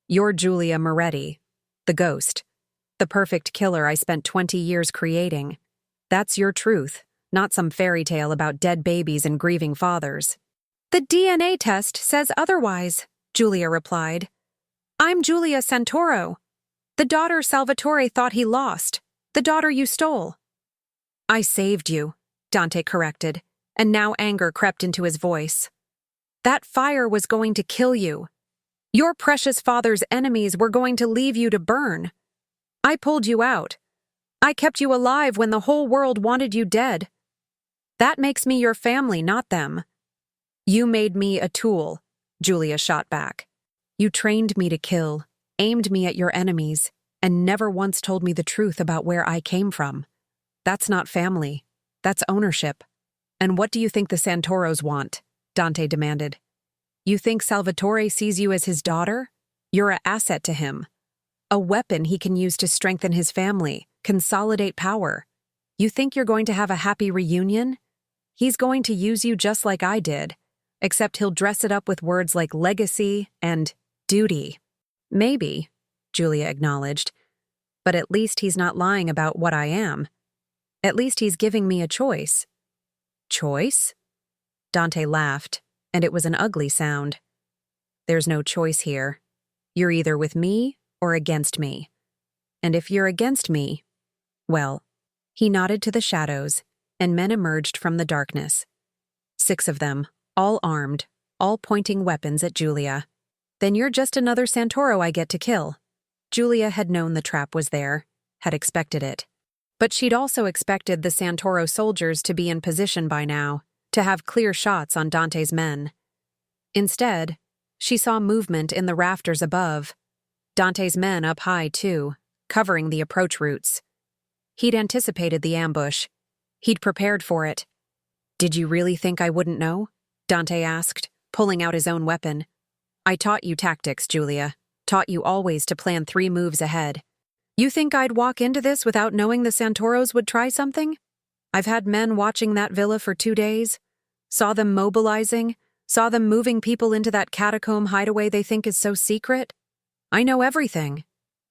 [SPEAKER 1] "You're Giulia Moretti, the ghost. The perfect killer I spent 20 years creating. That's your truth, not some fairy tale about dead babies and grieving fathers." "The DNA test says otherwise," Giulia replied. "I'm Giulia Santoro. The daughter Salvatore thought he lost. The daughter you stole." "I saved you," Dante corrected, and now anger crept into his voice. "That fire was going to kill you. Your precious father's enemies were going to leave you to burn. I pulled you out. I kept you alive when the whole world wanted you dead. That makes me your family, not them." "You made me a tool," Giulia shot back. "You trained me to kill, aimed me at your enemies, and never once told me the truth about where I came from. That's not family. That's ownership. And what do you think the Santoros want?" Dante demanded. "You think Salvatore sees you as his daughter? You're an asset to him. A weapon he can use to strengthen his family, consolidate power. You think you're going to have a happy reunion? He's going to use you just like I did, except he'll dress it up with words like legacy and duty." "Maybe," Giulia acknowledged, "but at least he's not lying about what I am. At least he's giving me a choice." "Choice?" Dante laughed, and it was an ugly sound. "There's no choice here. You're either with me or against me. And if you're against me, well..." He nodded to the shadows, and men emerged from the darkness. 6 of them, all armed, all pointing weapons at Giulia. "Then you're just another Santoro I get to kill." Giulia had known the trap was there, had expected it. But she'd also expected the Santoro soldiers to be in position by now, to have clear shots on Dante's men. Instead, she saw movement in the rafters above. Dante's men up high, too, covering the approach routes. He'd anticipated the ambush. He'd prepared for it. "Did you really think I wouldn't know?" Dante asked, pulling out his own weapon. "I taught you tactics, Giulia. Taught you always to plan 3 moves ahead. You think I'd walk into this without knowing the Santoros would try something? I've had men watching that villa for 2 days. Saw them mobilizing. Saw them moving people into that catacomb hideaway they think is so secret. I know everything."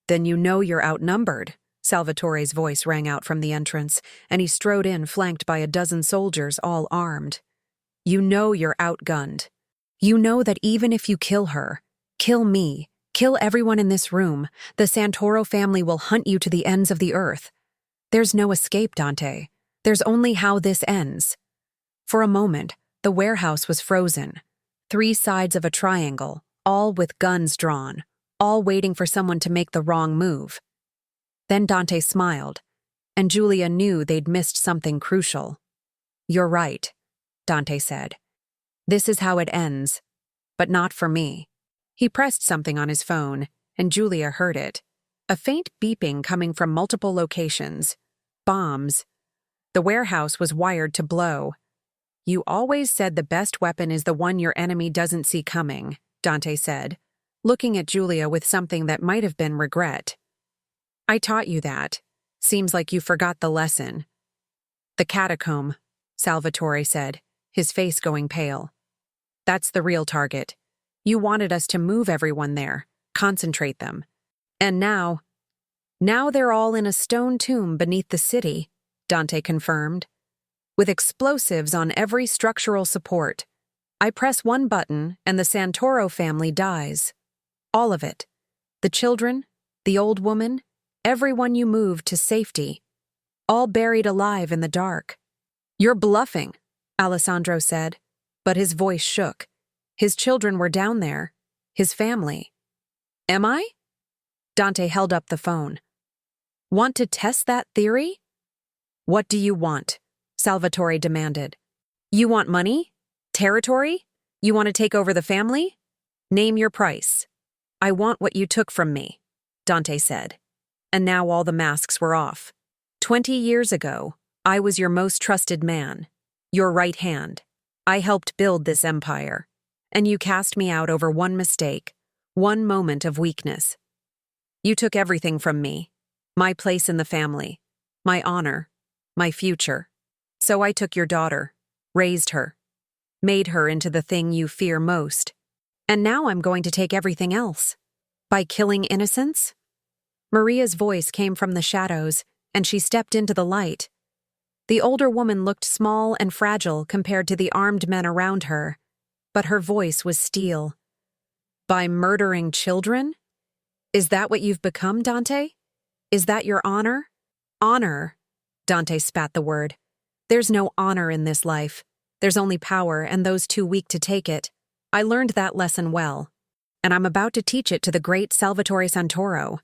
[SPEAKER 1] "Then you know you're outnumbered." Salvatore's voice rang out from the entrance, and he strode in flanked by a dozen soldiers, all armed. "You know you're outgunned. You know that even if you kill her, kill me, kill everyone in this room, the Santoro family will hunt you to the ends of the earth. There's no escape, Dante. There's only how this ends." For a moment, the warehouse was frozen. 3 sides of a triangle, all with guns drawn, all waiting for someone to make the wrong move. Then Dante smiled, and Giulia knew they'd missed something crucial. "You're right. Dante said. This is how it ends. But not for me. He pressed something on his phone, and Julia heard it. A faint beeping coming from multiple locations. Bombs. The warehouse was wired to blow. You always said the best weapon is the one your enemy doesn't see coming, Dante said, looking at Julia with something that might have been regret. I taught you that. Seems like you forgot the lesson. The catacomb, Salvatore said, his face going pale. That's the real target. You wanted us to move everyone there, concentrate them. And now they're all in a stone tomb beneath the city, Dante confirmed. With explosives on every structural support. I press one button and the Santoro family dies. All of it. The children, the old woman, everyone you moved to safety. All buried alive in the dark. You're bluffing, Alessandro said, but his voice shook. His children were down there. His family. Am I? Dante held up the phone. Want to test that theory? What do you want? Salvatore demanded. You want money? Territory? You want to take over the family? Name your price. I want what you took from me, Dante said. And now all the masks were off. 20 years ago, I was your most trusted man, your right hand. I helped build this empire, and you cast me out over one mistake, one moment of weakness. You took everything from me, my place in the family, my honor, my future. So I took your daughter, raised her, made her into the thing you fear most. And now I'm going to take everything else. By killing innocents? Maria's voice came from the shadows, and she stepped into the light. The older woman looked small and fragile compared to the armed men around her, but her voice was steel. By murdering children? Is that what you've become, Dante? Is that your honor? Honor, Dante spat the word. There's no honor in this life. There's only power and those too weak to take it. I learned that lesson well, and I'm about to teach it to the great Salvatore Santoro.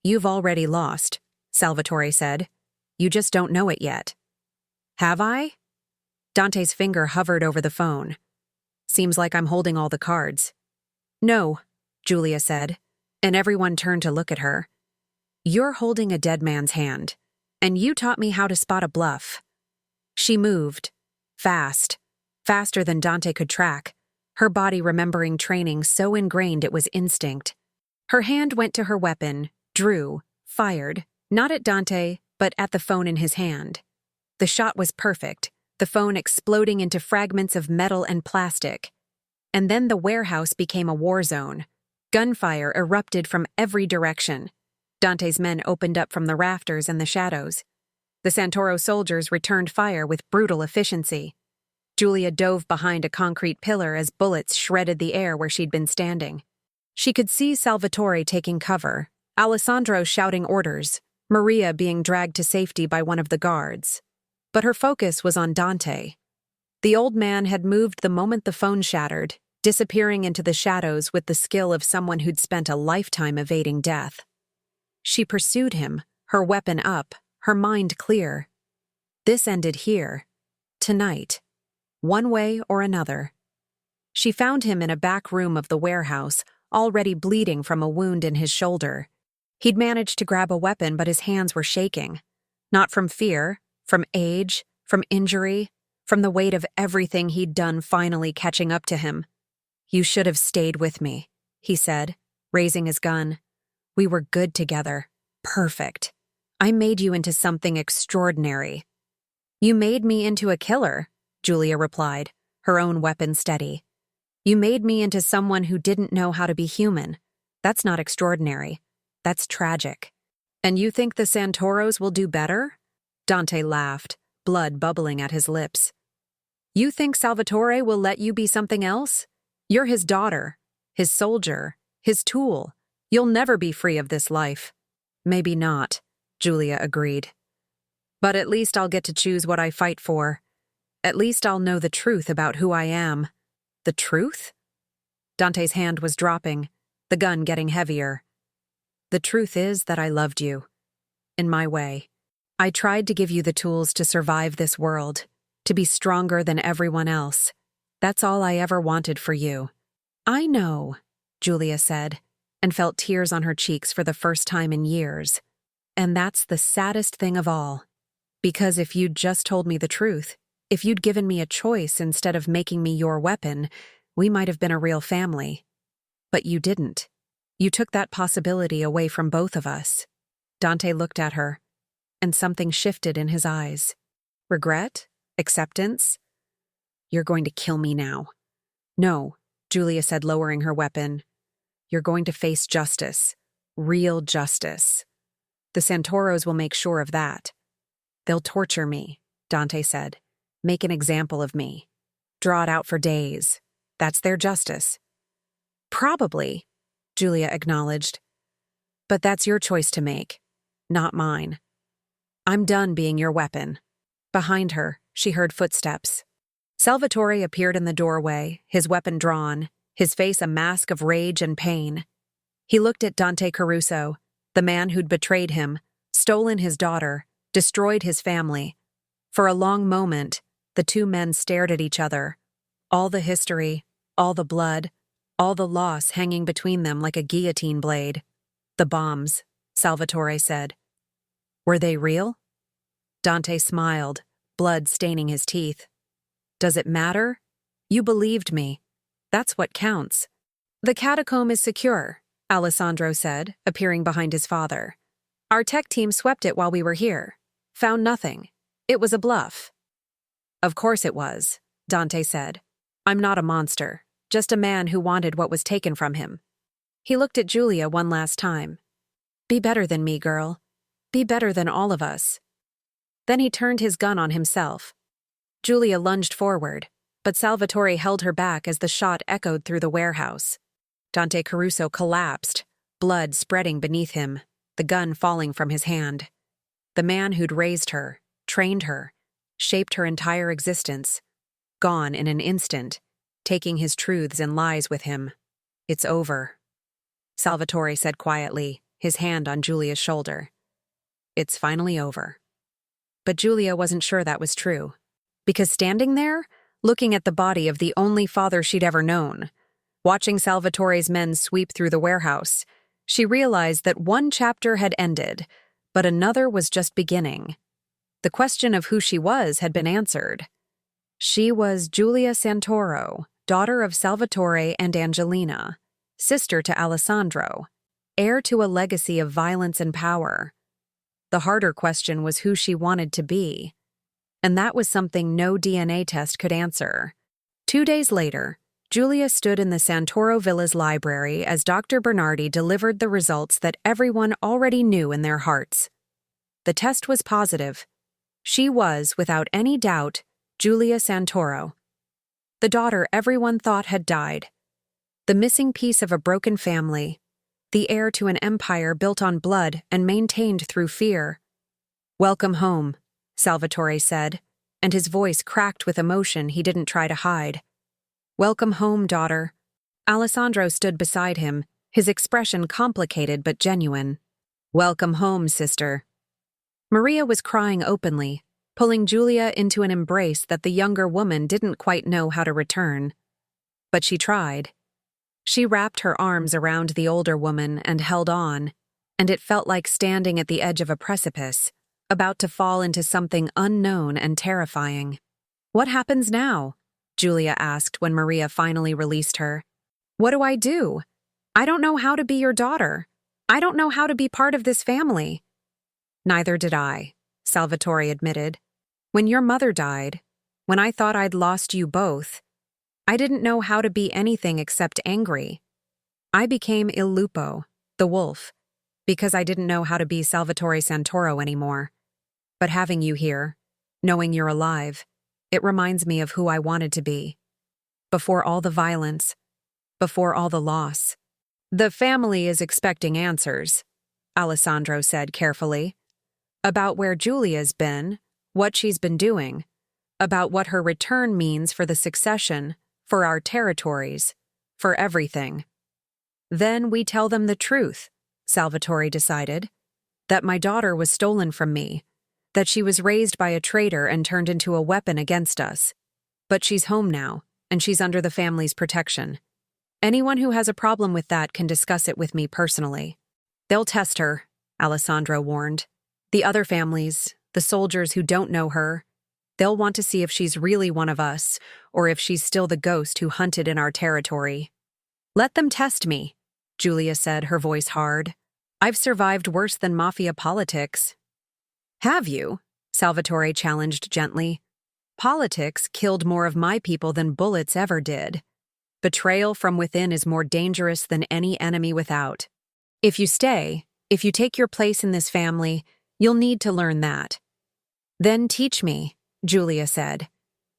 [SPEAKER 1] You've already lost, Salvatore said. You just don't know it yet. Have I? Dante's finger hovered over the phone. Seems like I'm holding all the cards. No, Julia said, and everyone turned to look at her. You're holding a dead man's hand, and you taught me how to spot a bluff. She moved, fast, faster than Dante could track, her body remembering training so ingrained it was instinct. Her hand went to her weapon, drew, fired, not at Dante, but at the phone in his hand. The shot was perfect, the phone exploding into fragments of metal and plastic. And then the warehouse became a war zone. Gunfire erupted from every direction. Dante's men opened up from the rafters and the shadows. The Santoro soldiers returned fire with brutal efficiency. Julia dove behind a concrete pillar as bullets shredded the air where she'd been standing. She could see Salvatore taking cover, Alessandro shouting orders, Maria being dragged to safety by one of the guards. But her focus was on Dante. The old man had moved the moment the phone shattered, disappearing into the shadows with the skill of someone who'd spent a lifetime evading death. She pursued him, her weapon up, her mind clear. This ended here, tonight, one way or another. She found him in a back room of the warehouse, already bleeding from a wound in his shoulder. He'd managed to grab a weapon, but his hands were shaking. Not from fear, from age, from injury, from the weight of everything he'd done finally catching up to him. You should have stayed with me, he said, raising his gun. We were good together. Perfect. I made you into something extraordinary. You made me into a killer, Julia replied, her own weapon steady. You made me into someone who didn't know how to be human. That's not extraordinary. That's tragic. And you think the Santoros will do better? Dante laughed, blood bubbling at his lips. You think Salvatore will let you be something else? You're his daughter, his soldier, his tool. You'll never be free of this life. Maybe not, Julia agreed. But at least I'll get to choose what I fight for. At least I'll know the truth about who I am. The truth? Dante's hand was dropping, the gun getting heavier. The truth is that I loved you. In my way. I tried to give you the tools to survive this world. to be stronger than everyone else. That's all I ever wanted for you." "I know," Julia said, and felt tears on her cheeks for the first time in years. "And that's the saddest thing of all. Because if you'd just told me the truth, if you'd given me a choice instead of making me your weapon, we might have been a real family. But you didn't. You took that possibility away from both of us." Dante looked at her, and something shifted in his eyes. Regret? Acceptance? "You're going to kill me now." "No," Julia said, lowering her weapon. "You're going to face justice. Real justice. The Santoros will make sure of that." "They'll torture me," Dante said. "Make an example of me. Draw it out for days. That's their justice." "Probably," Julia acknowledged. "But that's your choice to make, not mine. I'm done being your weapon." Behind her, she heard footsteps. Salvatore appeared in the doorway, his weapon drawn, his face a mask of rage and pain. He looked at Dante Caruso, the man who'd betrayed him, stolen his daughter, destroyed his family. For a long moment, the two men stared at each other. All the history, all the blood, all the loss hanging between them like a guillotine blade. "The bombs," Salvatore said. "Were they real?" Dante smiled, blood staining his teeth. "Does it matter? You believed me. That's what counts." "The catacomb is secure," Alessandro said, appearing behind his father. "Our tech team swept it while we were here. Found nothing. It was a bluff." "Of course it was," Dante said. "I'm not a monster, just a man who wanted what was taken from him." He looked at Julia one last time. "Be better than me, girl. Be better than all of us." Then he turned his gun on himself. Julia lunged forward, but Salvatore held her back as the shot echoed through the warehouse. Dante Caruso collapsed, blood spreading beneath him, the gun falling from his hand. The man who'd raised her, trained her, shaped her entire existence, gone in an instant, taking his truths and lies with him. "It's over," Salvatore said quietly, his hand on Julia's shoulder. "It's finally over." But Julia wasn't sure that was true. Because standing there, looking at the body of the only father she'd ever known, watching Salvatore's men sweep through the warehouse, she realized that one chapter had ended, but another was just beginning. The question of who she was had been answered. She was Giulia Santoro, daughter of Salvatore and Angelina, sister to Alessandro, heir to a legacy of violence and power. The harder question was who she wanted to be. And that was something no DNA test could answer. 2 days later, Giulia stood in the Santoro Villa's library as Dr. Bernardi delivered the results that everyone already knew in their hearts. The test was positive. She was, without any doubt, Giulia Santoro. The daughter everyone thought had died. The missing piece of a broken family. The heir to an empire built on blood and maintained through fear. "Welcome home," Salvatore said, and his voice cracked with emotion he didn't try to hide. "Welcome home, daughter." Alessandro stood beside him, his expression complicated but genuine. "Welcome home, sister." Maria was crying openly, pulling Giulia into an embrace that the younger woman didn't quite know how to return. But she tried. She wrapped her arms around the older woman and held on, and it felt like standing at the edge of a precipice, about to fall into something unknown and terrifying. "What happens now?" Giulia asked when Maria finally released her. "What do I do? I don't know how to be your daughter. I don't know how to be part of this family." "Neither did I," Salvatore admitted. "When your mother died, when I thought I'd lost you both, I didn't know how to be anything except angry. I became Il Lupo, the wolf, because I didn't know how to be Salvatore Santoro anymore. But having you here, knowing you're alive, it reminds me of who I wanted to be. Before all the violence, before all the loss." "The family is expecting answers," Alessandro said carefully. "About where Giulia's been, what she's been doing, about what her return means for the succession, for our territories, for everything." "Then we tell them the truth," Salvatore decided. "That my daughter was stolen from me. that she was raised by a traitor and turned into a weapon against us. But she's home now, and she's under the family's protection. Anyone who has a problem with that can discuss it with me personally. They'll test her, Alessandro warned. The other families, the soldiers who don't know her, they'll want to see if she's really one of us, or if she's still the ghost who hunted in our territory. Let them test me, Julia said, her voice hard. I've survived worse than mafia politics. Have you? Salvatore challenged gently. Politics killed more of my people than bullets ever did. Betrayal from within is more dangerous than any enemy without. If you stay, if you take your place in this family, you'll need to learn that. Then teach me, Julia said.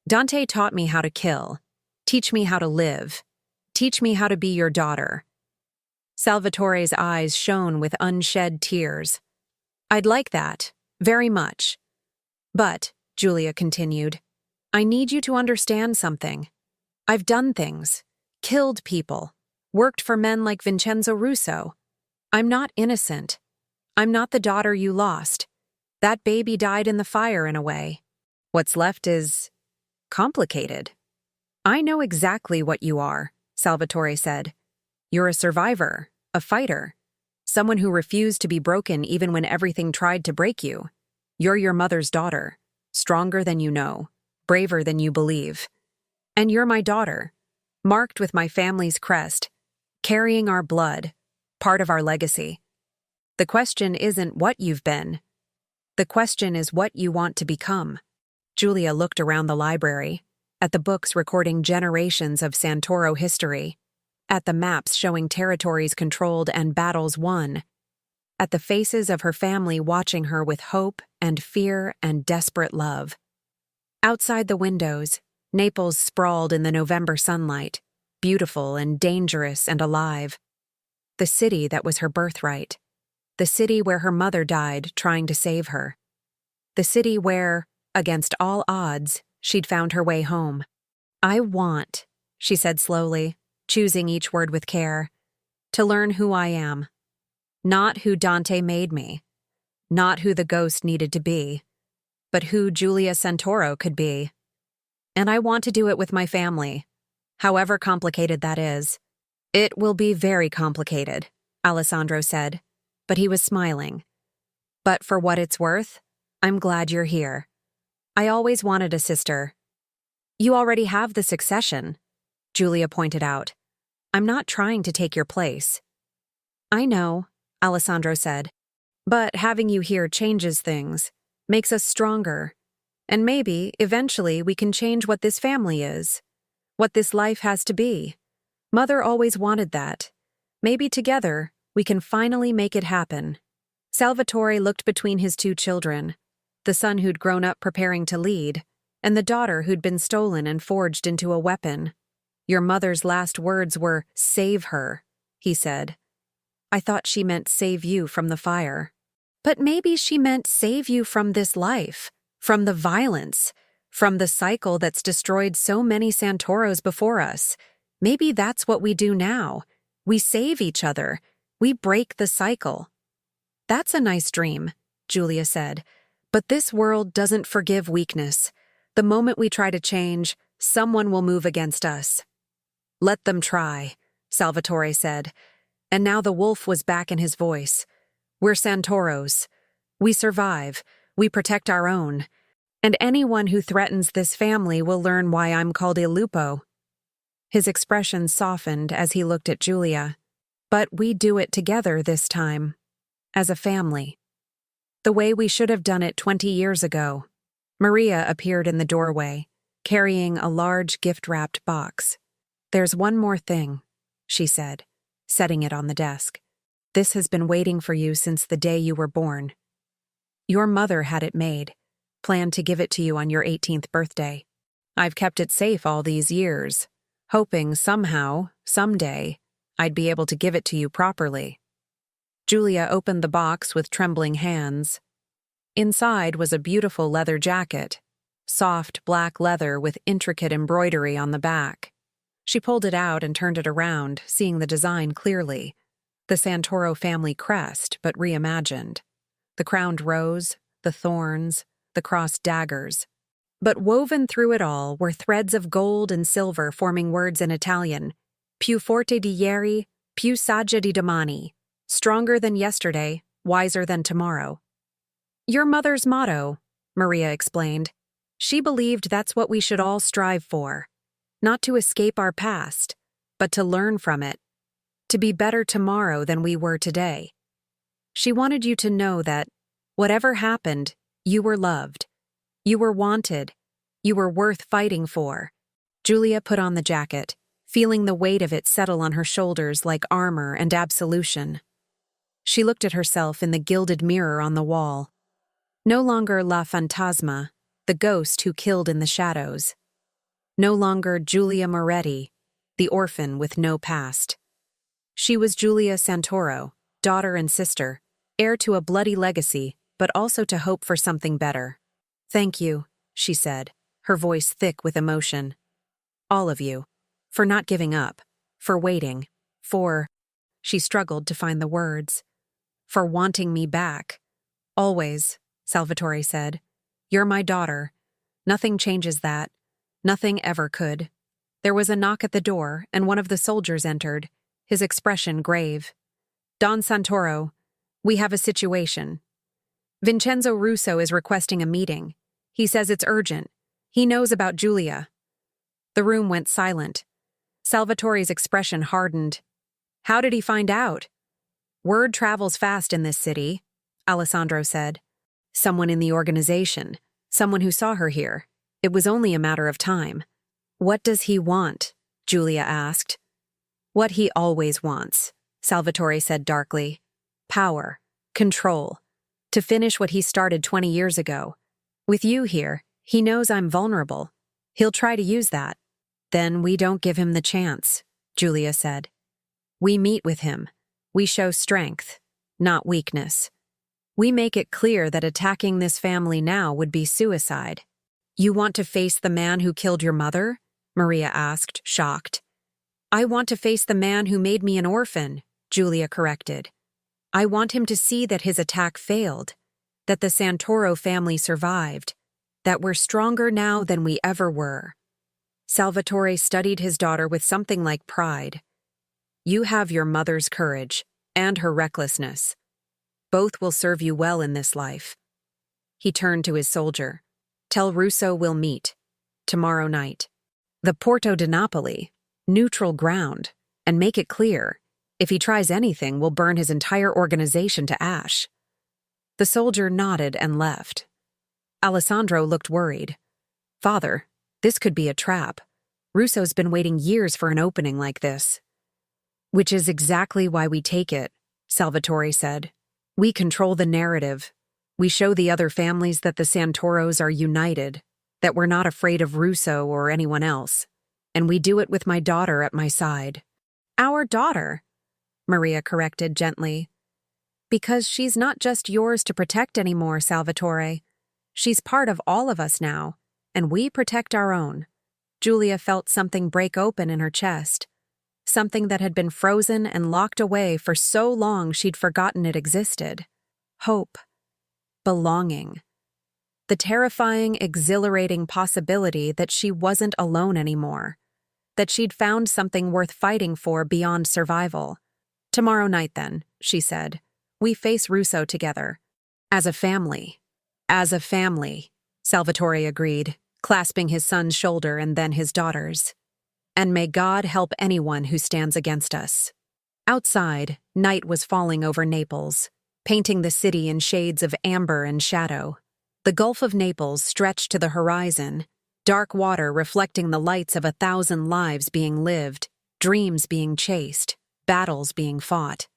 [SPEAKER 1] Dante taught me how to kill. Teach me how to live. Teach me how to be your daughter. Salvatore's eyes shone with unshed tears. I'd like that, very much. But, Julia continued, I need you to understand something. I've done things, killed people, worked for men like Vincenzo Russo. I'm not innocent. I'm not the daughter you lost. That baby died in the fire in a way. What's left is complicated. I know exactly what you are, Salvatore said. You're a survivor, a fighter, someone who refused to be broken even when everything tried to break you. You're your mother's daughter, stronger than you know, braver than you believe. And you're my daughter, marked with my family's crest, carrying our blood, part of our legacy. The question isn't what you've been. The question is what you want to become. Julia looked around the library, at the books recording generations of Santoro history, at the maps showing territories controlled and battles won, at the faces of her family watching her with hope and fear and desperate love. Outside the windows, Naples sprawled in the November sunlight, beautiful and dangerous and alive. The city that was her birthright. The city where her mother died trying to save her. The city where, against all odds, she'd found her way home. I want, she said slowly, choosing each word with care, to learn who I am. Not who Dante made me. Not who the ghost needed to be. But who Julia Santoro could be. And I want to do it with my family, however complicated that is. It will be very complicated, Alessandro said, but he was smiling. But for what it's worth, I'm glad you're here. I always wanted a sister. You already have the succession, Julia pointed out. I'm not trying to take your place. I know, Alessandro said, but having you here changes things, makes us stronger. And maybe, eventually, we can change what this family is, what this life has to be. Mother always wanted that. Maybe together, we can finally make it happen. Salvatore looked between his two children, the son who'd grown up preparing to lead, and the daughter who'd been stolen and forged into a weapon. Your mother's last words were, "Save her," he said. I thought she meant save you from the fire. But maybe she meant save you from this life, from the violence, from the cycle that's destroyed so many Santoros before us. Maybe that's what we do now. We save each other. We break the cycle. That's a nice dream, Julia said. But this world doesn't forgive weakness. The moment we try to change, someone will move against us. Let them try, Salvatore said. And now the wolf was back in his voice. We're Santoros. We survive. We protect our own. And anyone who threatens this family will learn why I'm called Il Lupo. His expression softened as he looked at Julia. But we do it together this time. As a family. The way we should have done it 20 years ago. Maria appeared in the doorway, carrying a large gift-wrapped box. There's one more thing, she said, setting it on the desk. This has been waiting for you since the day you were born. Your mother had it made, planned to give it to you on your 18th birthday. I've kept it safe all these years, hoping somehow, someday, I'd be able to give it to you properly. Julia opened the box with trembling hands. Inside was a beautiful leather jacket, soft black leather with intricate embroidery on the back. She pulled it out and turned it around, seeing the design clearly. The Santoro family crest, but reimagined. The crowned rose, the thorns, the crossed daggers. But woven through it all were threads of gold and silver forming words in Italian: più forte di ieri, più saggia di domani, stronger than yesterday, wiser than tomorrow. Your mother's motto, Maria explained. She believed that's what we should all strive for. Not to escape our past, but to learn from it. To be better tomorrow than we were today. She wanted you to know that, whatever happened, you were loved. You were wanted. You were worth fighting for. Julia put on the jacket, feeling the weight of it settle on her shoulders like armor and absolution. She looked at herself in the gilded mirror on the wall. No longer La Fantasma, the ghost who killed in the shadows. No longer Giulia Moretti, the orphan with no past. She was Giulia Santoro, daughter and sister, heir to a bloody legacy, but also to hope for something better. Thank you, she said, her voice thick with emotion. All of you. For not giving up. For waiting. For... She struggled to find the words. For wanting me back. Always, Salvatore said. You're my daughter. Nothing changes that. Nothing ever could. There was a knock at the door, and one of the soldiers entered, his expression grave. Don Santoro, we have a situation. Vincenzo Russo is requesting a meeting. He says it's urgent. He knows about Giulia. The room went silent. Salvatore's expression hardened. How did he find out? Word travels fast in this city, Alessandro said. Someone in the organization. Someone who saw her here. It was only a matter of time. What does he want? Giulia asked. What he always wants, Salvatore said darkly. Power. Control. To finish what he started 20 years ago. With you here, he knows I'm vulnerable. He'll try to use that. Then we don't give him the chance, Giulia said. We meet with him. We show strength, not weakness. We make it clear that attacking this family now would be suicide. You want to face the man who killed your mother? Maria asked, shocked. I want to face the man who made me an orphan, Giulia corrected. I want him to see that his attack failed, that the Santoro family survived, that we're stronger now than we ever were. Salvatore studied his daughter with something like pride. You have your mother's courage and her recklessness. Both will serve you well in this life. He turned to his soldier. Tell Russo we'll meet. Tomorrow night. The Porto di Napoli. Neutral ground. And make it clear. If he tries anything, we'll burn his entire organization to ash. The soldier nodded and left. Alessandro looked worried. Father, this could be a trap. Russo's been waiting years for an opening like this. Which is exactly why we take it, Salvatore said. We control the narrative. We show the other families that the Santoros are united, that we're not afraid of Russo or anyone else. And we do it with my daughter at my side. Our daughter, Maria corrected gently. Because she's not just yours to protect anymore, Salvatore. She's part of all of us now, and we protect our own. Giulia felt something break open in her chest. Something that had been frozen and locked away for so long she'd forgotten it existed. Hope. Belonging. The terrifying, exhilarating possibility that she wasn't alone anymore. That she'd found something worth fighting for beyond survival. Tomorrow night, then, she said, we face Russo together. As a family. As a family, Salvatore agreed, clasping his son's shoulder and then his daughter's. And may God help anyone who stands against us. Outside, night was falling over Naples, painting the city in shades of amber and shadow. The Gulf of Naples stretched to the horizon, dark water reflecting the lights of 1,000 lives being lived, dreams being chased, battles being fought.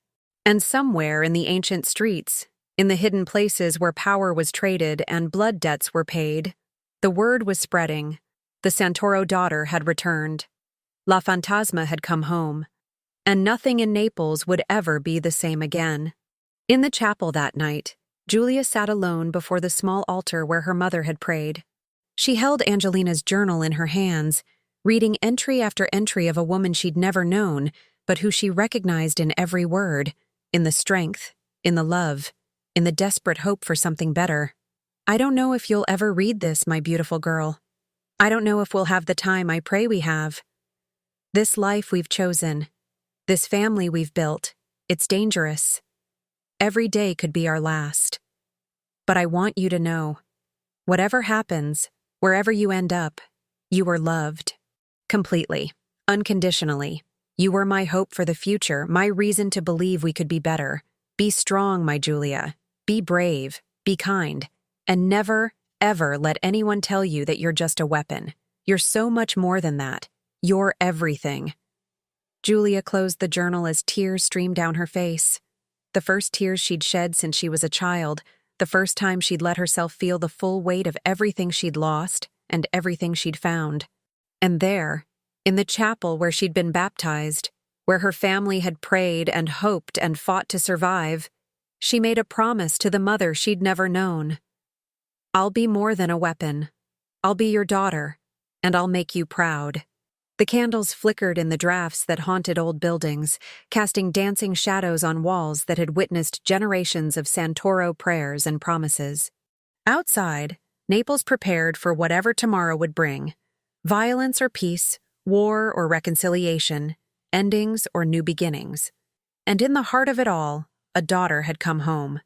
[SPEAKER 1] And somewhere in the ancient streets, in the hidden places where power was traded and blood debts were paid, the word was spreading. The Santoro daughter had returned. La Fantasma had come home. And nothing in Naples would ever be the same again. In the chapel that night, Giulia sat alone before the small altar where her mother had prayed. She held Angelina's journal in her hands, reading entry after entry of a woman she'd never known, but who she recognized in every word, in the strength, in the love, in the desperate hope for something better. I don't know if you'll ever read this, my beautiful girl. I don't know if we'll have the time I pray we have. This life we've chosen, this family we've built, it's dangerous. Every day could be our last. But I want you to know, whatever happens, wherever you end up, you were loved. Completely. Unconditionally. You were my hope for the future, my reason to believe we could be better. Be strong, my Julia. Be brave. Be kind. And never, ever let anyone tell you that you're just a weapon. You're so much more than that. You're everything. Julia closed the journal as tears streamed down her face. The first tears she'd shed since she was a child, the first time she'd let herself feel the full weight of everything she'd lost and everything she'd found. And there, in the chapel where she'd been baptized, where her family had prayed and hoped and fought to survive, she made a promise to the mother she'd never known. I'll be more than a weapon. I'll be your daughter, and I'll make you proud. The candles flickered in the drafts that haunted old buildings, casting dancing shadows on walls that had witnessed generations of Santoro prayers and promises. Outside, Naples prepared for whatever tomorrow would bring. Violence or peace, war or reconciliation, endings or new beginnings. And in the heart of it all, a daughter had come home.